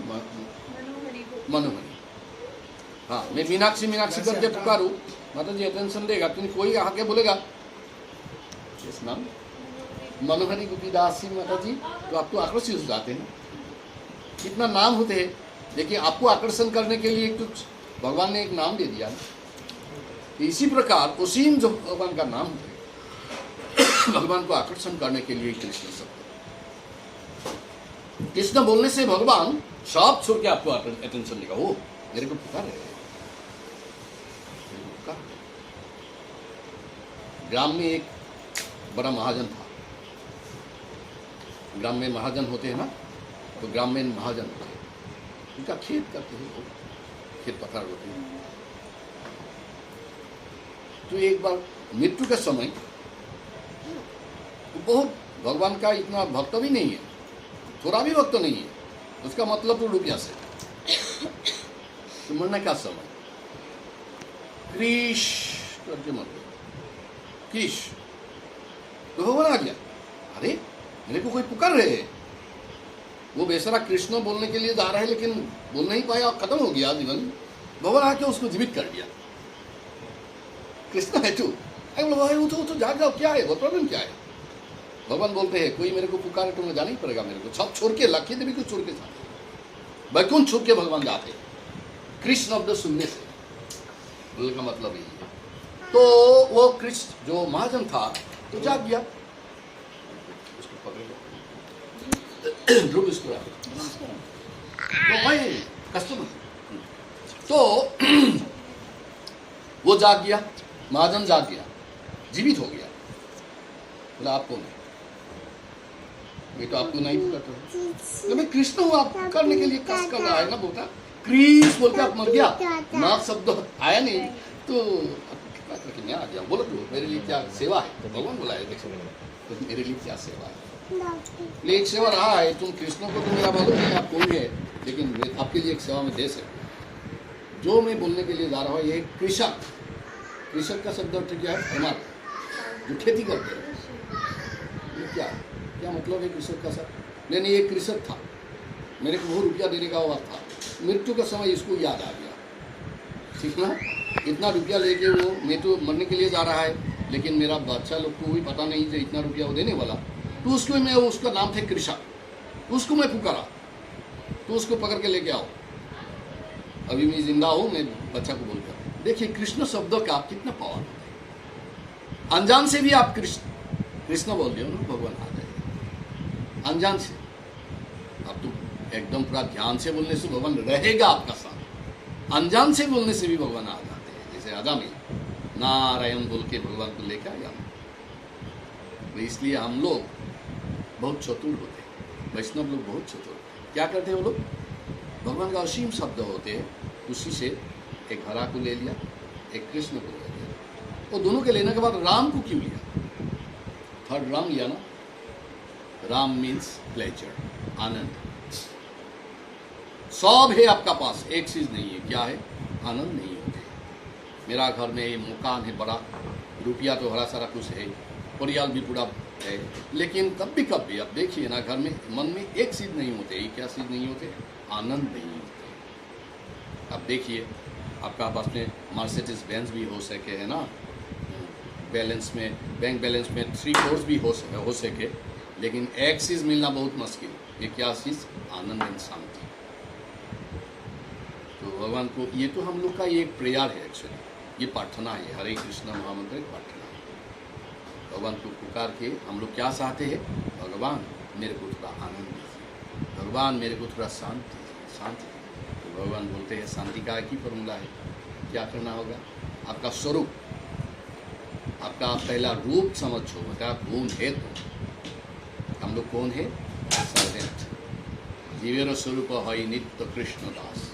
मनोहरी। हाँ, मैं मीनाक्षी मीनाक्षी करके पुकारूं, माता जी अटेंशन देगा, तो कोई आके बोलेगा इस नाम मनोहरी गोपीदासी माता जी, तो आप तो आकर्षित हो जाते हैं। कितना नाम होते हैं, देखिए आपको आकर्षण करने के लिए कुछ भगवान ने एक नाम दे दिया। इसी प्रकार उसीम जो भगवान का नाम है, भगवान को आकर्षण करने के लिए कृष्ण शब्द। कृष्ण बोलने से भगवान सब छोड़ के आपको अटेंशन देगा। वो मेरे को पुकार रहे हैं। ग्राम में एक बड़ा महाजन था। ग्राम में महाजन होते हैं ना, तो ग्राम में महाजन होते हैं, उनका खेत करते हैं, खेत पथार होते हैं। तो एक बार मृत्यु का समय, तो बहुत भगवान का इतना भक्त भी नहीं है, थोड़ा भी भक्त नहीं है, उसका मतलब तो रुपया से। तो मरने का समय कृष करके मर गया, कृष। तो भगवान आ गया, अरे मेरे को कोई पुकार रहे हैं। वो बेचारा कृष्ण बोलने के लिए जा रहा है, लेकिन बोल नहीं पाया, खत्म हो गया जीवन। भगवान आके उसको जीवित कर दिया। कृष्ण है तू, भाई वो तो जाग जाओ, क्या है वो, प्रॉब्लम क्या है? भगवान बोलते हैं कोई मेरे को पुकारे तो मुझे जाना ही पड़ेगा, मेरे को सब छोड़ के, लक्ष्य देवी को छोड़ के जाते, वैकुंठ छोड़ के भगवान जाते कृष्ण शब्द सुनने से। बोलने का मतलब यही है। तो वो कृष्ण जो महाजन था तो जाग गया, उसको पकड़े ध्रुव इसको तो भाई कस्टमर, तो वो जाग गया, महाजन जाग गया, जीवित हो गया। बोला आप कौन है? मैं तो आपको नहीं पुकारता, तो मैं कृष्ण हूँ, आप करने के लिए कष्ट कर रहा है ना बोलता। क्रीस बोल के आप मर गया, नाक शब्द आया नहीं, तो कृपा करके मैं आ गया। बोलो तो मेरे लिए क्या सेवा है? भगवान बुलाया, देखो तो मेरे लिए क्या सेवा है? ले एक सेवा रहा है, तुम कृष्ण को तो मेरा मालूम नहीं आप कौन है, लेकिन आपके लिए एक सेवा में दे सकते। जो मैं बोलने के लिए जा रहा हूँ, ये कृषक, कृषक का शब्द अर्थ क्या है? फार्मर, जो खेती करते हैं। ये क्या क्या मतलब है कृषक का सर? मैंने ये कृषक था, मेरे को बहुत रुपया देने का आवाज था, मृत्यु का समय इसको याद आ गया, ठीक ना। इतना रुपया लेके वो मैं तो मरने के लिए जा रहा है, लेकिन मेरा बच्चा लोग को भी पता नहीं जो इतना रुपया वो देने वाला, तो उसको मैं, उसका नाम थे कृषक, उसको मैं पुकारा, तो उसको पकड़ के लेके आओ, अभी मैं जिंदा हूँ, मैं बच्चा को बोलकर। देखिए कृष्ण शब्द का कितना पावर है, अनजान से भी आप कृष्ण बोल रहे हो ना, भगवान आ जाएगा। अनजान से आप तो एकदम पूरा ध्यान से बोलने से भगवान रहेगा आपका साथ, अनजान से बोलने से भी भगवान आ जाते हैं। जैसे आदम में नारायण बोल के भगवान को लेकर आया, तो इसलिए हम लोग बहुत चतुर होते हैं, वैष्णव लोग बहुत चतुर होते हैं। क्या करते हैं वो लोग, भगवान का असीम शब्द होते हैं, उसी से एक हरा को ले लिया, एक कृष्ण को ले लिया, और दोनों के लेने के बाद राम को क्यों लिया, थर्ड राम लिया ना। राम मीन्स प्लेजर, आनंद, सब है आपका पास, एक चीज नहीं है, क्या है, आनंद नहीं होते। मेरा घर में ये मकान है बड़ा, रुपया तो हरा सारा कुछ है, परिवार भी पूरा है, लेकिन कभी आप देखिए ना, घर में मन में एक चीज नहीं होते, क्या चीज नहीं होते, आनंद नहीं होते। अब देखिए आपका पास में मर्सिडीज बेंज भी हो सके, है ना, बैलेंस में, बैंक बैलेंस में 3 करोड़ भी हो सके, लेकिन एक चीज मिलना बहुत मुश्किल, ये क्या चीज, आनंद एंड शांति। तो भगवान को, ये तो हम लोग का ये एक प्रेयर है, एक्चुअली ये प्रार्थना है, हरे कृष्ण महामंत्र एक प्रार्थना है। भगवान को पुकार के हम लोग क्या चाहते हैं, भगवान मेरे को थोड़ा आनंद दीजिए, भगवान मेरे को थोड़ा शांति शांति। तो भगवान बोलते हैं शांति का एक ही फॉर्मूला है, क्या करना होगा, आपका स्वरूप, आपका पहला रूप समझो, बता कौन है, तो हम लोग कौन है, सर्वेंट, जीवेर स्वरूप है नित्य कृष्ण दास।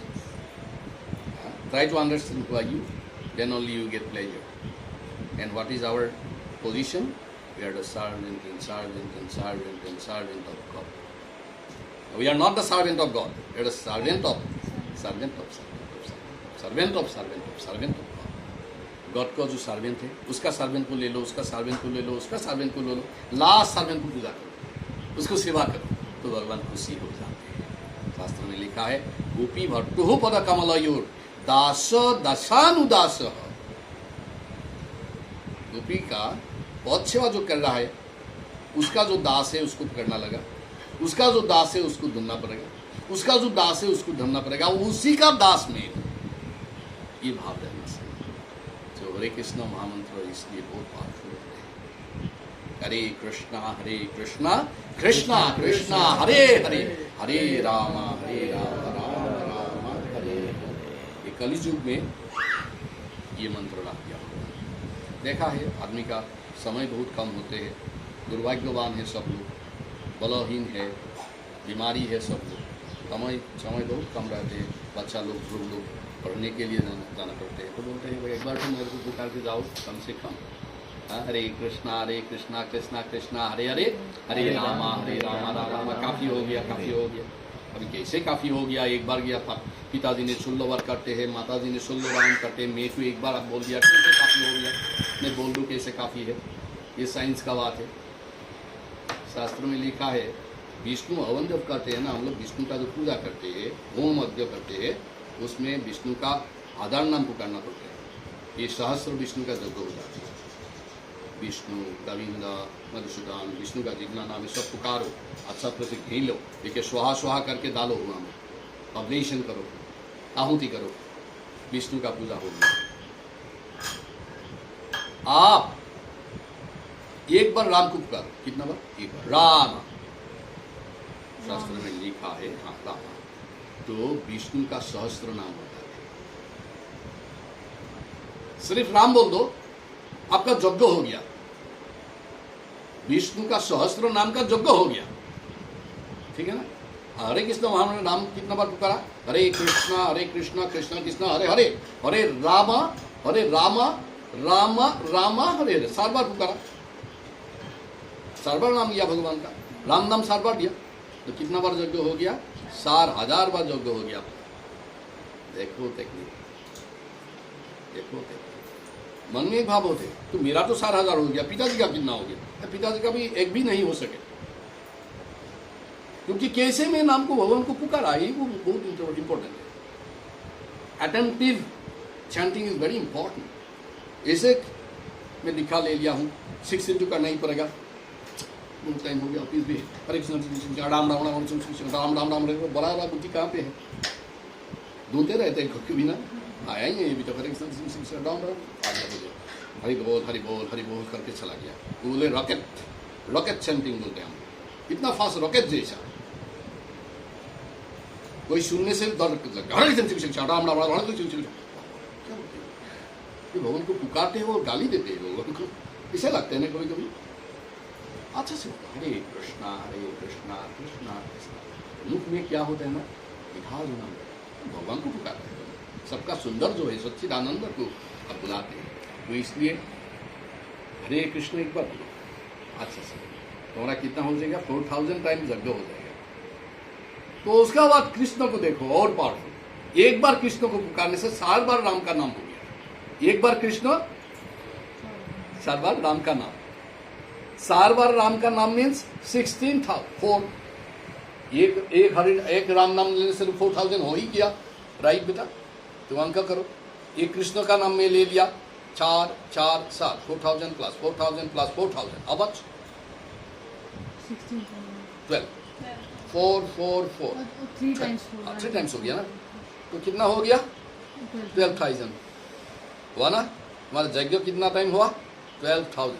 Try to understand who are you, then only you get pleasure. And what is our position? We are the servant and servant and servant and servant of God. We are not the servant of God. We are the servant of servant of servant of servant of servant of God. God का जो सर्वेंट है, उसका सर्वेंट को ले लो, उसका सर्वेंट को ले लो, उसका सर्वेंट को ले लो, लास्ट सर्वेंट को पूजा करो, उसको सेवा करो, तो भगवान खुशी हो जाते हैं। शास्त्र में लिखा है, गोपी भट्टु पद कमलयोर दास दशानुदास। गोपी का पद सेवा जो कर रहा है, उसका जो दास है उसको पकड़ना लगा, उसका जो दास है उसको धुनना पड़ेगा, उसका जो दास है उसको धरना पड़ेगा, उसी का दास में ये भाव रहना चाहिए। जो हरे कृष्ण महामंत्र इसलिए बहुत पावरफुल है। हरे कृष्णा कृष्णा कृष्णा हरे हरे, हरे राम राम राम हरे हरे। ये कलियुग में ये मंत्र रख दिया। देखा है आदमी का समय बहुत कम होते हैं, दुर्भाग्यवान है सब लोग, बलहीन है, बीमारी है सब लोग, समय बहुत कम रहते हैं, बच्चा लोग पढ़ने के लिए जाना पड़ते हैं, तो बोलते हैं भाई एक बार तुम मेरे को पुकार के जाओ कम से कम। हरे कृष्णा कृष्णा कृष्णा हरे हरे, हरे राम राम काफ़ी हो गया। अभी कैसे काफ़ी हो गया, एक बार गया पिताजी ने 16 बार करते हैं, माताजी ने 16 बार करते हैं, मैं तो एक बार आप बोल दिया कैसे काफ़ी हो गया, मैं बोल दूँ कैसे काफ़ी है, ये साइंस का बात है। शास्त्र में लिखा है विष्णु हवन जब करते हैं ना, हम लोग विष्णु का जो पूजा करते हैं, होम यज्ञ करते हैं, उसमें विष्णु का आधार नाम पुकारना पड़ता है। ये सहस्त्र विष्णु का यज्ञ हो जाता है। विष्णु गोविंद मधुसूदन, विष्णु का जितना नाम है सब पुकारो, अच्छा तरह से घी लो, देखिए स्वाहा स्वाहा करके डालो हुआ में, अब्लेशन करो, आहुति करो, विष्णु का पूजा होगी। आप एक बार राम को पुकारो, कितना बार, एक बार राम, शास्त्र में लिखा है, हाँ राम, तो विष्णु का सहस्त्र नाम होता है। सिर्फ राम बोल दो, आपका यज्ञ हो गया, विष्णु का सहस्त्र नाम का यज्ञ हो गया, ठीक है ना। हरे कृष्ण महामंत्र नाम कितना बार पुकारा, हरे कृष्णा कृष्ण कृष्ण हरे हरे, हरे राम राम हरे हरे, 7 बार पुकारा, 7 बार नाम लिया भगवान का, राम नाम 7 बार दिया, तो कितना बार यज्ञ हो गया, 4000 बार यज्ञ हो गया। देखो टेक्निक, मन में एक भाव होते, तो मेरा तो 4000 हो गया, पिताजी का कितना हो गया, पिताजी का भी एक भी नहीं हो सके, क्योंकि कैसे में नाम को भगवान को पुकारा, ये वो बहुत इंपॉर्टेंट है। Attentive chanting is very important. ऐसे मैं दिखा ले लिया हूँ, 6 इंटू करना ही पड़ेगा, बहुत टाइम हो गया, ऑफिस भी हरे कृष्ण राम राम राम राम राम राम राम, बड़ा बड़ा बुद्धि कहाँ पे है, ढूंढते रहते हैं कभी ना, आया ही नहीं अभी तो। हरे कृष्ण राम राम आ गया, बोले हरि बोल हरि बोल हरि बोल करके चला गया। बोले रॉकेट चैंटिंग बोलते हैं हम, इतना फास्ट रॉकेट जैसा, कोई सुनने से डर लगता, हरे कृष्ण राम राम राम हरे कृष्ण, भगवान को पुकारते हैं और गाली देते हैं भगवान को, इसे लगते हैं ना कभी कभी। अच्छा से हरे कृष्णा कृष्णा कृष्णा, मुख में क्या होता है ना, विधान नाम, भगवान को पुकारते हैं। सबका सुंदर जो है सच्चिदानंद को अब बुलाते हैं, तो इसलिए हरे कृष्ण एक बार बोलो अच्छा से, तुम्हारा कितना हो जाएगा, 4000 टाइम यज्ञ हो जाएगा। तो उसका बाद कृष्ण को देखो और पावरफुल, एक बार कृष्ण को पुकारने से 4 बार राम का नाम हो गया। एक बार कृष्ण, 4 बार राम का नाम, 4 बार राम का नाम मीन्स 16 था 4, एक राम नाम लेने से 4000 हो ही गया, राइट बेटा, तो अंक करो। एक कृष्ण का नाम में ले लिया, 4 4 7 4000 प्लस 4000 प्लस 4000, अब 12 4 4 4 3 टाइम्स हो गया ना, तो कितना हो गया 12,000 हुआ ना। हमारा यज्ञ कितना टाइम हुआ 12,000,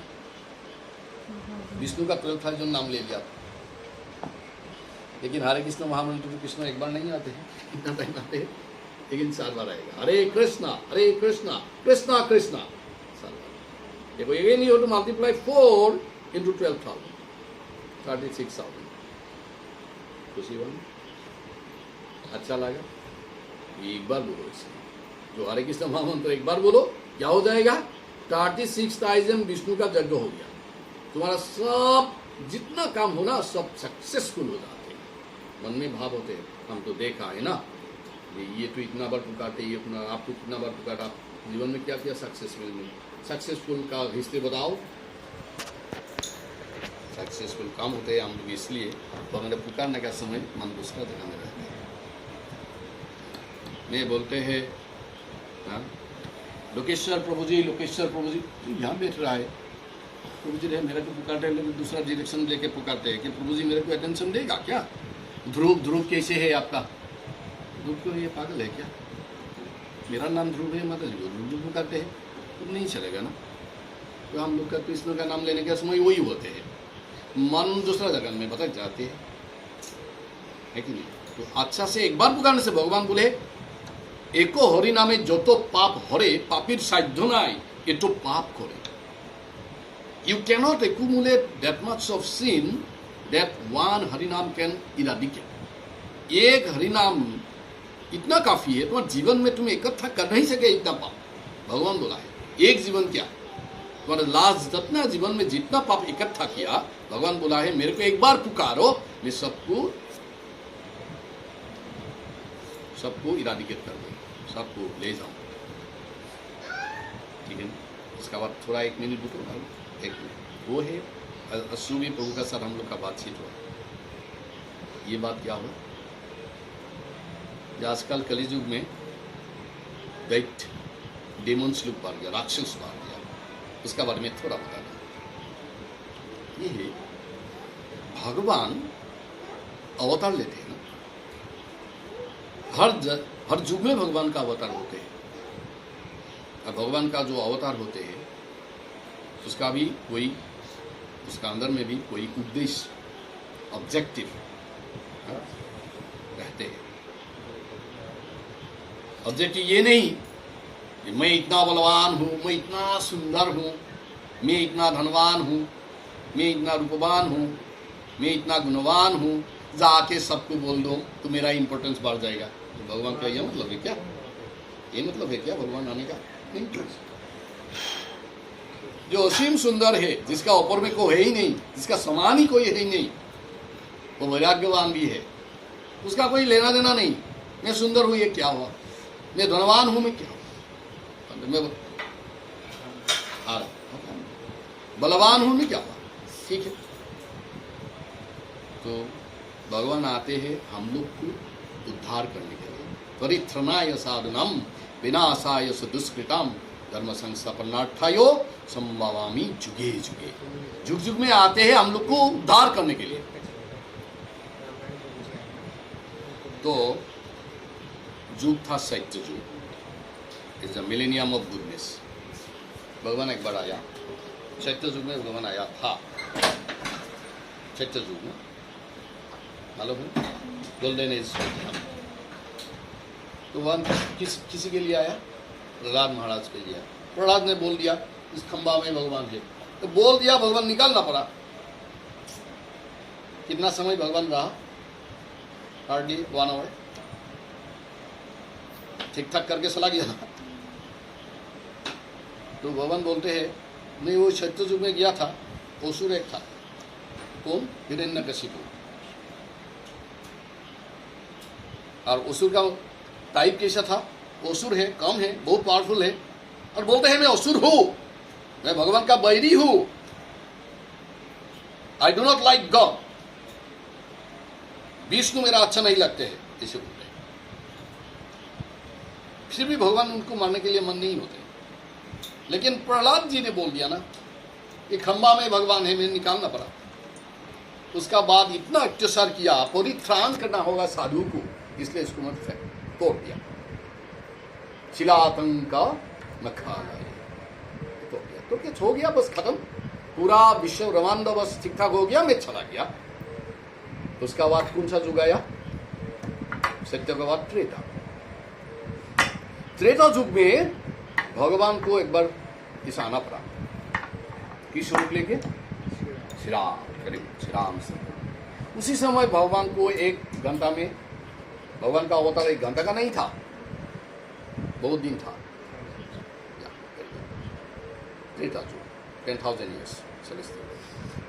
विष्णु का 12,000 नाम ले लिया। लेकिन हरे कृष्ण महामंत्र तो कृष्ण एक बार नहीं आते हैं, कितना टाइम आते हैं, लेकिन 4 बार आएगा, हरे कृष्णा कृष्णा कृष्णा 4 बार। देखो ये नहीं हो तो मल्टीप्लाई 4 इंटू 12,000, 36,000। खुशी बन, अच्छा लगा, एक बार बोलो इसे, जो हरे कृष्ण महामंत्र एक बार बोलो, क्या हो जाएगा 36,000 विष्णु का यज्ञ हो गया। तुम्हारा सब जितना काम हो ना सब सक्सेसफुल हो जाते हैं। मन में भाव होते हैं, हम तो देखा है ना, ये तो इतना बार पुकारते, ये अपना आप तो कितना बार पुकारा, जीवन में क्या क्या सक्सेसफुल का हिस्से बताओ। सक्सेसफुल काम होते हैं हम लोग इसलिए, तो हमारे पुकारने का समय मन दूसरा जगह में रहता है। मैं बोलते हैं लोकेश्वर प्रभु जी यहाँ बैठ रहा है, प्रभु जी मेरे को पुकारते हैं, लेकिन दूसरा डायरेक्शन लेके पुकारते हैं कि प्रभु जी मेरे को अटेंशन देगा क्या। ध्रुव कैसे है आपका, ध्रुव क्यों ये पागल है क्या, मेरा नाम ध्रुव है, माता जी को ध्रुव पुकारते हैं तो नहीं चलेगा ना। तो हम लोग का कृष्ण का नाम लेने के समय वही होते हैं, मन दूसरा जगह में भटक जाते है कि नहीं। तो अच्छा से एक बार पुकारने से भगवान बोले एको हरि नामे जो तो पाप हरे पापीर साध्य नाई ये तो पाप करे। You cannot accumulate that much of sin that one हरिनाम can eradicate। एक हरिनाम इतना काफी है, तुम्हारे जीवन में तुम्हें इकट्ठा कर नहीं सके इतना पाप। भगवान बोला है एक जीवन क्या, तुम्हारे लास्ट जितना जीवन में जितना पाप इकट्ठा किया, भगवान बोला है मेरे को एक बार पुकारो, मैं सबको इराडिकेट कर दूँ, सबको ले जाऊँ। ठीक है, इसका बाद थोड़ा 1 मिनट रुको, 1 मिनट वो है अश्विनी प्रभु का साथ हम लोग का बातचीत हुआ। ये बात क्या हुआ, आजकल कलियुग में दैत्य डेमोन्स लोग बढ़ गया, राक्षस बढ़ गया, उसका बारे में थोड़ा बताना। ये भगवान अवतार लेते हैं ना, हर युग में भगवान का अवतार होते हैं, और भगवान का जो अवतार होते हैं उसका भी कोई, उसका अंदर में भी कोई उद्देश्य ऑब्जेक्टिव रहते हैं। ऑब्जेक्टिव ये नहीं कि मैं इतना बलवान हूँ, मैं इतना सुंदर हूँ, मैं इतना धनवान हूँ, मैं इतना रूपवान हूँ, मैं इतना गुणवान हूँ, जाके सबको बोल दो तो मेरा इंपॉर्टेंस बढ़ जाएगा। तो भगवान का यह मतलब है क्या, ये मतलब है क्या भगवान आने का? नहीं। जो असीम सुंदर है, जिसका ऊपर में कोई है ही नहीं, जिसका समान ही कोई है ही नहीं, वो वैराग्यवान भी है, उसका कोई लेना देना नहीं। मैं सुंदर हूँ ये क्या हुआ, मैं धनवान हूँ मैं क्या हुआ, मैं बलवान हूँ मैं क्या हुआ, ठीक है। तो भगवान आते हैं हम लोग को उद्धार करने के लिए। परित्रणाय साधनम विनाशाय दुष्कृतम धर्म संस्थापनार्थायो संभवामी जुगे जुगे। जुग जुग में आते हैं हम लोग को उद्धार करने के लिए। तो युग था सत्य युग, is the millennium of goodness. भगवान एक बार आया, सत्य युग में भगवान आया था। सत्य युग में मालूम है, गोल्डन एज। तो भगवान किसी के लिए आया? प्रहलाद महाराज के लिए। प्रहलाद ने बोल दिया इस खंबा में भगवान है, तो बोल दिया, भगवान निकालना पड़ा। कितना समय भगवान रहा? Hardly 1 hour. ठीक ठाक करके चला गया। तो भगवान बोलते हैं नहीं, वो सत्य युग में गया था, असुर एक था। कौन? हिरण्यकशिपु। और असुर का टाइप कैसा था? असुर है, कम है, बहुत पावरफुल है, और बोलते हैं मैं असुर हूं, मैं भगवान का बैरी हूं, I do not like God, Vishnu मेरा अच्छा नहीं लगते हैं, इसे बोलते हैं। फिर भी भगवान उनको मारने के लिए मन नहीं होते। लेकिन प्रहलाद जी ने बोल दिया ना कि खंबा में भगवान है, मैं निकालना पड़ा। उसका बाद इतना अत्याचार किया, परित्राण करना होगा साधु को, इसलिए इसको मत तोड़ दिया। शिलातंका नखालय तोड़ दिया। तो क्या हो गया, बस खत्म, पूरा विश्व ब्रह्मांड बस ठीक ठाक हो गया, मैं चला गया। उसका बाद कौन सा युग आया? सत्य का बाद त्रेता। त्रेता युग में भगवान को एक बार इस आना पड़ा। किस स्वरूप लेके? श्री राम, करीब श्री राम से। उसी समय भगवान को 1 घंटा में, भगवान का अवतार 1 घंटा का नहीं था, बहुत दिन था। त्रेता युग 10,000 ईयर्स।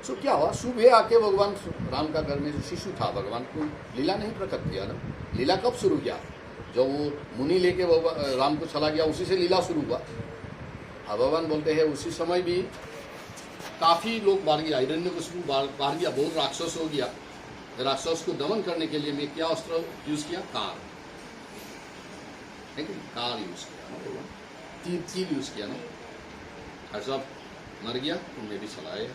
सो क्या हुआ? सुबह आके भगवान राम का घर में जो शिशु था, भगवान को लीला नहीं प्रकट किया ना। लीला कब शुरू किया? जब वो मुनि लेके राम को चला गया, उसी से लीला शुरू हुआ। अब भगवान बोलते हैं उसी समय भी काफी लोग मार गया, हिरण्यकशिपु मार गया, बहुत राक्षस हो गया। राक्षस को दमन करने के लिए मैं क्या अस्त्र यूज किया? कार, है कि कार यूज किया, तीर यूज किया ना। और सब मर गया, तो मैं भी चलाए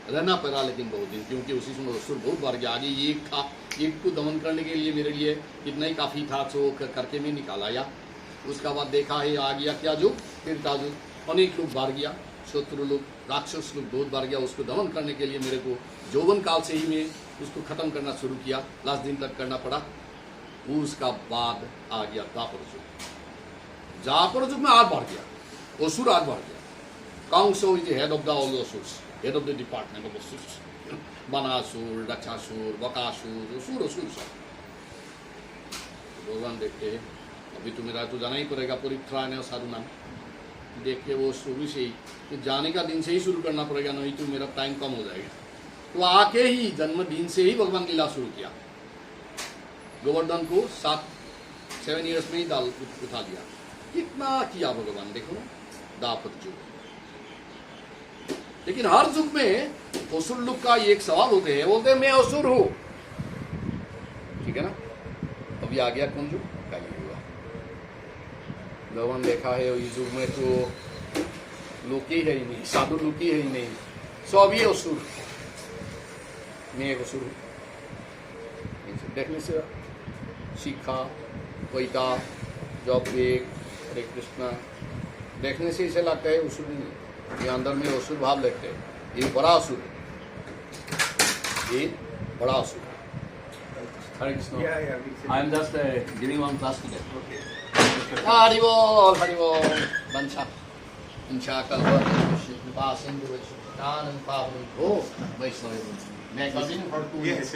रहना पड़ा, लेकिन बहुत दिन, क्योंकि उसी समय असुर बहुत बढ़ गया। आगे एक था, एक को दमन करने के लिए मेरे लिए इतना ही काफ़ी था, तो करके मैं निकाला या। उसका बाद देखा है आ गया क्या युग? त्रेता युग। अनेक लोग बढ़ गया, शत्रु लोग, राक्षस लोग बहुत बढ़ गया। उसको दमन करने के लिए मेरे को यौवन काल से ही मैं उसको खत्म करना शुरू किया, लास्ट दिन तक करना पड़ा। उसका बाद आ गया द्वापर युग। द्वापर युग में आग बढ़ गया, असुर आग बढ़ गया। Kangso is the head of the all the asurs, head of the department of asurs. Banasur, Dakshasur, Bakasur, असुर सब। भगवान देखते हैं अभी तो मेरा तो जाना ही पड़ेगा, परित्राण है साधु नाम। देख के वो शुरू से ही, तो जाने का दिन से ही शुरू करना पड़ेगा, नहीं तो मेरा टाइम कम हो जाएगा। तो आके ही जन्मदिन से ही भगवान लीला शुरू किया। गोवर्धन को 7 ईयर्स में ही डाल उठा दिया। कितना किया भगवान, देखो ना, दापत युग। लेकिन हर युग में असुर लोग का एक सवाल होते हैं, बोलते हैं मैं असुर हूं, ठीक है ना। अभी आ गया कौन युग? कलयुग हुआ। भगवान देखा है इस युग में तो लोग ही है ही नहीं, साधु लोग ही है ही नहीं, सब ही असुर। मैं एक असुर हूं। देखने से शिखा, गीता, जप, हरे कृष्णा, देखने से इसे लगता है असुर नहीं, ये अंदर में असुर भाव लगते हैं। ये बड़ा असुर है, ये बड़ा असुर है। Hare Krishna. I am just giving one class today. Hari बोल, हरि बोल। वंशा वंशा कल्प सिंधु आनंद पावन हो वैष्णव। मैं कंटिन्यू फॉर 2 इयर्स।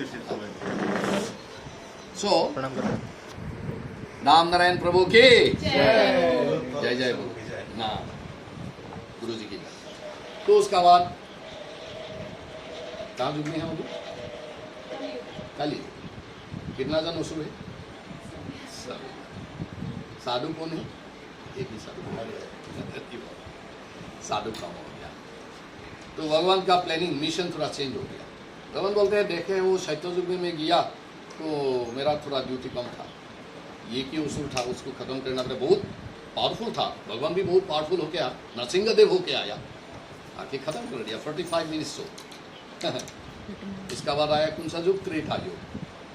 सो राम नारायण प्रभु के जय जय बोलो ना, गुरु जी की। तो उसका बाद कहाँ युग में है वो? कली। कितना जन असुर है? सब। साधु कौन है? एक ही साधु। साधु कम हो गया। तो भगवान का प्लानिंग, मिशन थोड़ा चेंज हो गया। भगवान बोलते हैं देखे वो सत्य युग में मैं गया, तो मेरा थोड़ा ड्यूटी कम था, ये कि उसूल था उसको ख़त्म करना पड़े। बहुत पावरफुल था, भगवान भी बहुत पावरफुल होके आया, नरसिंहदेव होके आया, आके ख़त्म कर दिया 45 मिनट्स शो। इसका बाद आया कौन सा युग? त्रेता युग।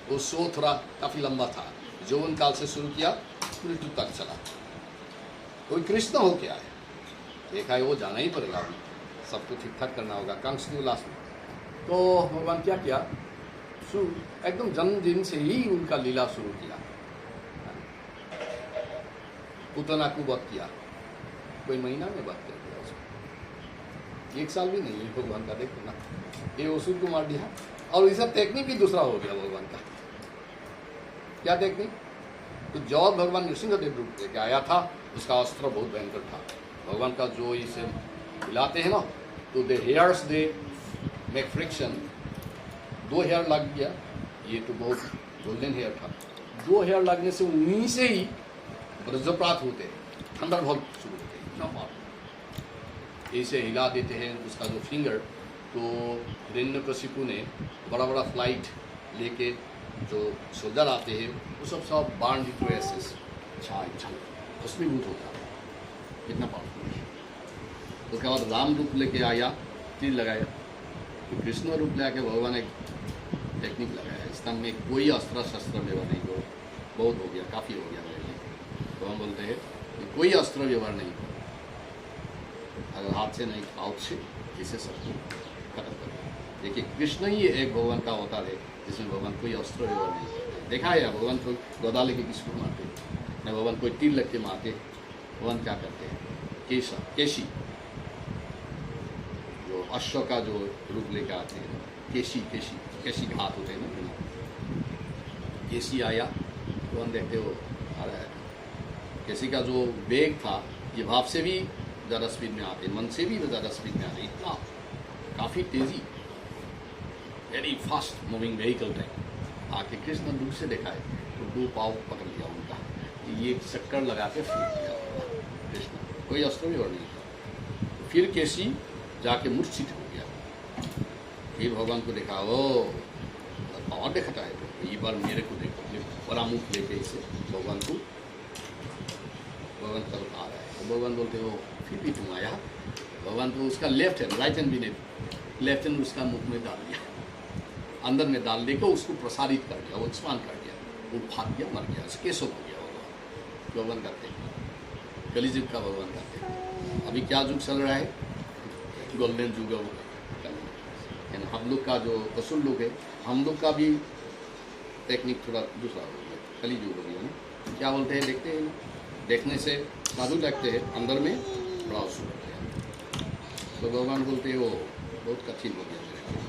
वो शो थोड़ा काफ़ी लंबा था, यौवन काल से शुरू किया मृत्यु तक चला। कोई कृष्ण होके आया, देखा है वो जाना ही पड़ेगा, सबको ठीक ठाक करना होगा। कंस ने लास्ट में तो भगवान क्या किया, एकदम जन्मदिन से ही उनका लीला शुरू किया। पुतना को वध किया, कोई महीना में वध कर दिया उसको, 1 साल भी नहीं है भगवान का। देखो ना, ये असुर को मार दिया। और इसका टेक्निक भी दूसरा हो गया भगवान का। क्या टेक्निक? तो जब भगवान नृसिंहदेव रूप लेके आया था, उसका अस्त्र बहुत भयंकर था। भगवान का जो इसे हिलाते हैं ना, तो the hairs they make friction. 2 hair लग गया, ये तो बहुत गोल्डन हेयर था। 2 हेयर लगने से उन्हीं से ही वज्रपात होते हैं, थंडरबोल्ट शुरू होते हैं, इतना पावर। ऐसे हिला देते हैं उसका जो फिंगर। तो हिरण्यकशिपु ने बड़ा बड़ा फ्लाइट लेके जो सोल्जर आते हैं वो सब बाण टू एसेस उसमें भूत होता है, इतना पावरफुल है। उसके बाद राम रूप लेके आया, तीर लगाया। तो कृष्ण रूप लेके भगवान एक टेक्निक लगाया, इस तरह में कोई अस्त्र शस्त्र व्यवहार नहीं करो, बहुत हो गया, काफ़ी हो गया मेरे लिए। तो हम बोलते हैं कि कोई अस्त्र व्यवहार नहीं करो, अगर हाथ से नहीं पाउच से इसे सबको खत्म करो। देखिए कृष्ण ही एक भगवान का अवतार है जिसमें भगवान कोई अस्त्र व्यवहार नहीं करते। देखा है भगवान कोई गदा लेके किसको मारते, न भगवान कोई तीर लग के मारते। भगवान क्या करते हैं, केशी जो अश्व का जो रूप लेके आते हैं, केशी घात होते हैं ना, केशी आया तो हम देखते हो आ रहा है। केशी का जो वेग था, ये भाव से भी ज़्यादा स्पीड में आते, मन से भी ज़्यादा स्पीड में आते, इतना काफ़ी तेज़ी, very fast moving vehicle type. आके कृष्ण दूर से देखा है तो 2 पाव पकड़ लिया उनका, ये चक्कर लगा के फेंक दिया कृष्ण, कोई अस्त्र भी और नहीं था। फिर केशी जाके मूर्छित हो गया। फिर भगवान को देखा, ओ और देखता है तो ये बार मेरे को देखो, बड़ा मुख लेके इसे भगवान को, भगवान तरफ आ रहा है। तो भगवान बोलते हो फिर भी तुम आया। भगवान तो उसका लेफ्ट हैंड, राइट हैंड भी नहीं, लेफ्ट हैंड उसका मुख में डाल दिया, अंदर में डाल देकर उसको प्रसारित कर दिया, वो एक्सपांड कर दिया, वो भाग गया, मर गया, केशव हो गया। भगवान करते हैं, कलिजुग का भगवान करते हैं। अभी क्या युग चल रहा है, गोल्डन युग है। हम लोग का जो असुर लोग है, हम लोग का भी टेक्निक थोड़ा दूसरा हो गया, कलिजुग हो गया ना। क्या बोलते हैं, देखते हैं, देखने से साधु लगते हैं, अंदर में बड़ा असुर होते हैं। तो भगवान बोलते हैं वो बहुत कठिन हो गया मेरे लिए,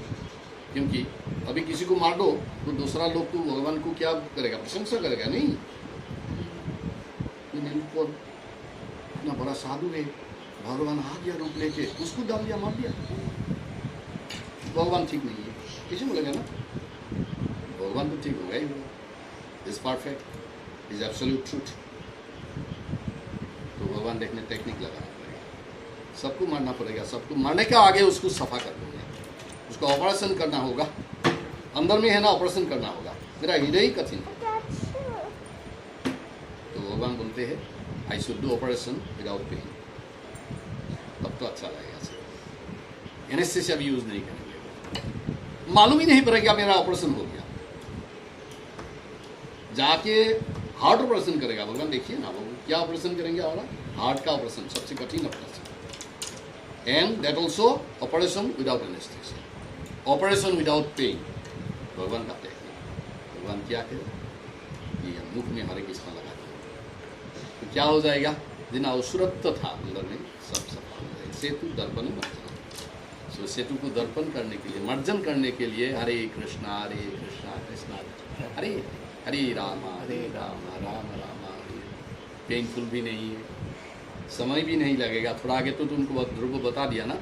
क्योंकि अभी किसी को मार दो तो दूसरा लोग तो भगवान को क्या करेगा, प्रशंसा करेगा नहीं। ऊपर इतना बड़ा साधु है, भगवान आ गया रूप लेके, उसको डाल दिया, मार दिया। भगवान ठीक नहीं है, किसी को लगे ना भगवान तो ठीक होगा ही, is perfect, is absolute truth. तो भगवान देखने टेक्निक लगाना पड़ेगा, सबको मारना पड़ेगा, सबको मारने के आगे उसको सफा कर देंगे, उसको ऑपरेशन करना होगा, अंदर में है ना ऑपरेशन करना होगा, मेरा हृदय ही कठिन है। तो भगवान बोलते हैं I should do operation without pain, तब तो अच्छा लगेगा सर। एनेस्थेसिया भी यूज नहीं करेंगे, मालूम ही नहीं पड़ेगा मेरा ऑपरेशन हो गया। जाके हार्ट ऑपरेशन करेगा भगवान, देखिए ना वो क्या ऑपरेशन करेंगे, हार्ट का ऑपरेशन, सबसे कठिन operation. And that also operation without anaesthesia, operation without pain, भगवान का टेक्निक। भगवान क्या करे, ये मुख में हरे कृष्ण लगा तो क्या हो जाएगा, जितना असुरत्व था अंदर में सब सफा हो जाएगा। सेतु दर्पण मर्जन, सो सेतु को दर्पण करने के लिए, मर्जन करने के लिए हरे कृष्णा कृष्णा हरे हरे राम राम राम हरे। पेनफुल भी नहीं है, समय भी नहीं लगेगा, थोड़ा आगे तो तुमको ध्रुव बता दिया ना,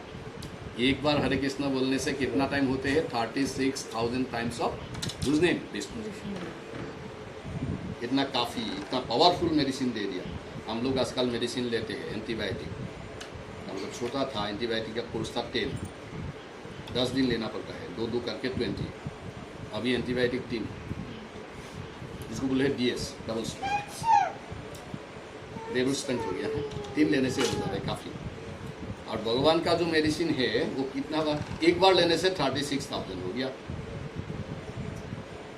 एक बार हरे कृष्ण बोलने से कितना टाइम होते हैं, 36,000 टाइम्स ऑफ यूजने विष्णु। इतना काफ़ी, इतना पावरफुल मेडिसिन दे दिया। हम लोग आजकल मेडिसिन लेते हैं एंटीबायोटिक, हम लोग छोटा था एंटीबायोटिक का कोर्स था 10 दिन लेना पड़ता है, 2 करके 20। अभी एंटीबायोटिक 3, इसको बोले DS, double strength, double strength हो गया है, 3 लेने से हो जाता है काफ़ी। और भगवान का जो मेडिसिन है वो कितना बार, एक बार लेने से 36,000 हो गया,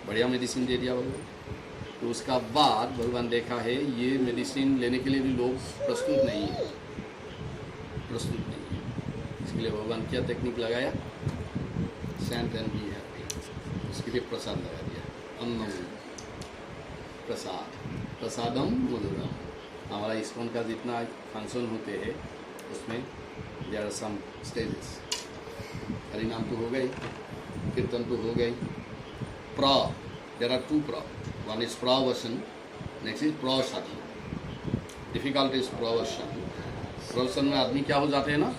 बढ़िया मेडिसिन दे दिया भगवान। तो उसका बाद भगवान देखा है ये मेडिसिन लेने के लिए भी लोग प्रस्तुत नहीं है, इसके लिए भगवान क्या टेक्निक लगाया, सेंट एंड बी हैप्पी, उसके लिए प्रसाद लगा दिया, अन्नम प्रसाद, प्रसादम मधुरम। हमारा इस्कॉन का जितना फंक्शन होते हैं उसमें there are some stages, Hari नाम तो हो गई, कीर्तन तो हो गई, प्र, देयर आर 2 प्र, one is प्रवसन, नेक्स्ट इज प्रसाधन। डिफिकल्ट इज प्रवसन। प्रवसन में आदमी क्या हो जाते हैं ना,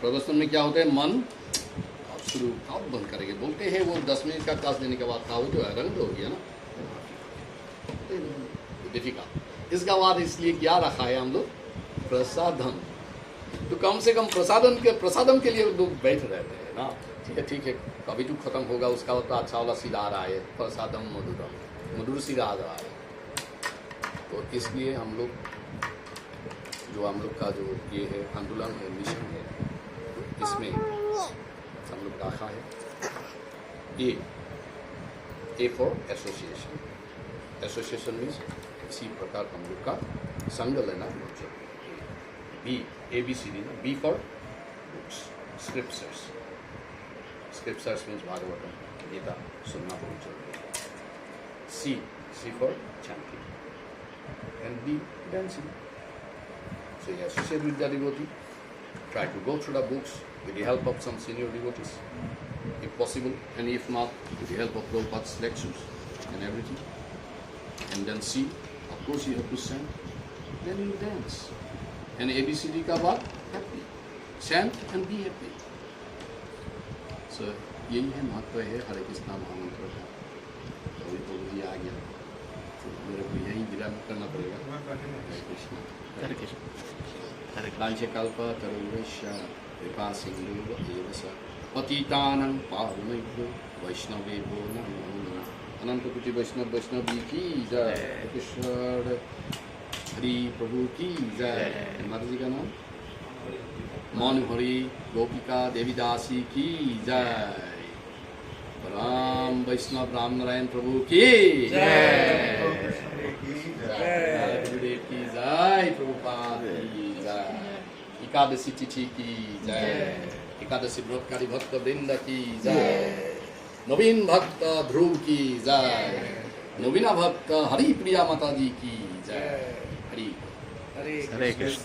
प्रवसन में क्या होता है, मन अब शुरू कब बंद करेंगे, बोलते हैं वो 10 मिनट का क्लास देने के बाद था वो तो रंग हो गया ना, डिफिकल्ट। इसका बाद इसलिए क्या रखा है हम लोग, प्रसादन। तो कम से कम प्रसादन के लिए लोग बैठ रहते हैं ना, ठीक है, कभी तो खत्म होगा, उसका तो अच्छा वाला सीधा आ रहा है, प्रसादम मधुरम, मधुर सीधा आ रहा है। तो इसलिए हम लोग जो हम लोग का जो ये है आंदोलन है, मिशन है, तो इसमें हम लोग रखा है A for association. Association means इसी प्रकार हम लोग का संग लेना बहुत जरूरी है। बी ABCD ना, B for books, scriptures, scriptures means Bhagavatam, Gita सुनना बहुत जरूरी है। C for chanting, and B dancing. So you associate with the devotee, try to go through the books with the help of some senior devotees, if possible, and if not, with the help of Prabhupada's lectures and everything. And then C, of course you have to chant, then you dance. And ABCD का बाद happy, chant and be happy. So यही है महत्व है हरे कृष्णा महामंत्र का। अभी तो मुझे आ गया, तो मेरे को यही विराम करना पड़ेगा। हरे कृष्णा, हरे कृष्ण, कांचकल्प तरुवैश्य कृपा सिंधु एव स पतितानं पावनेभ्यो वैष्णवेभ्यो नमो नमः। अनंत कोटि वैष्णवी की जय, कृष्ण हरि प्रभु की जय। माता जी का नाम मनोहरी गोपिका देवीदासी की जय। राम वैष्णव राम नारायण प्रभु की जय, गुरुदेव की जय, प्रभुपाद की जय, एकादशी तिथि की जय, एकादशी व्रतकारी भक्त वृंद की जय, नवीन भक्त ध्रुव की जय, नवीना भक्त हरि प्रिया माता जी की जय। हरि हरे कृष्ण।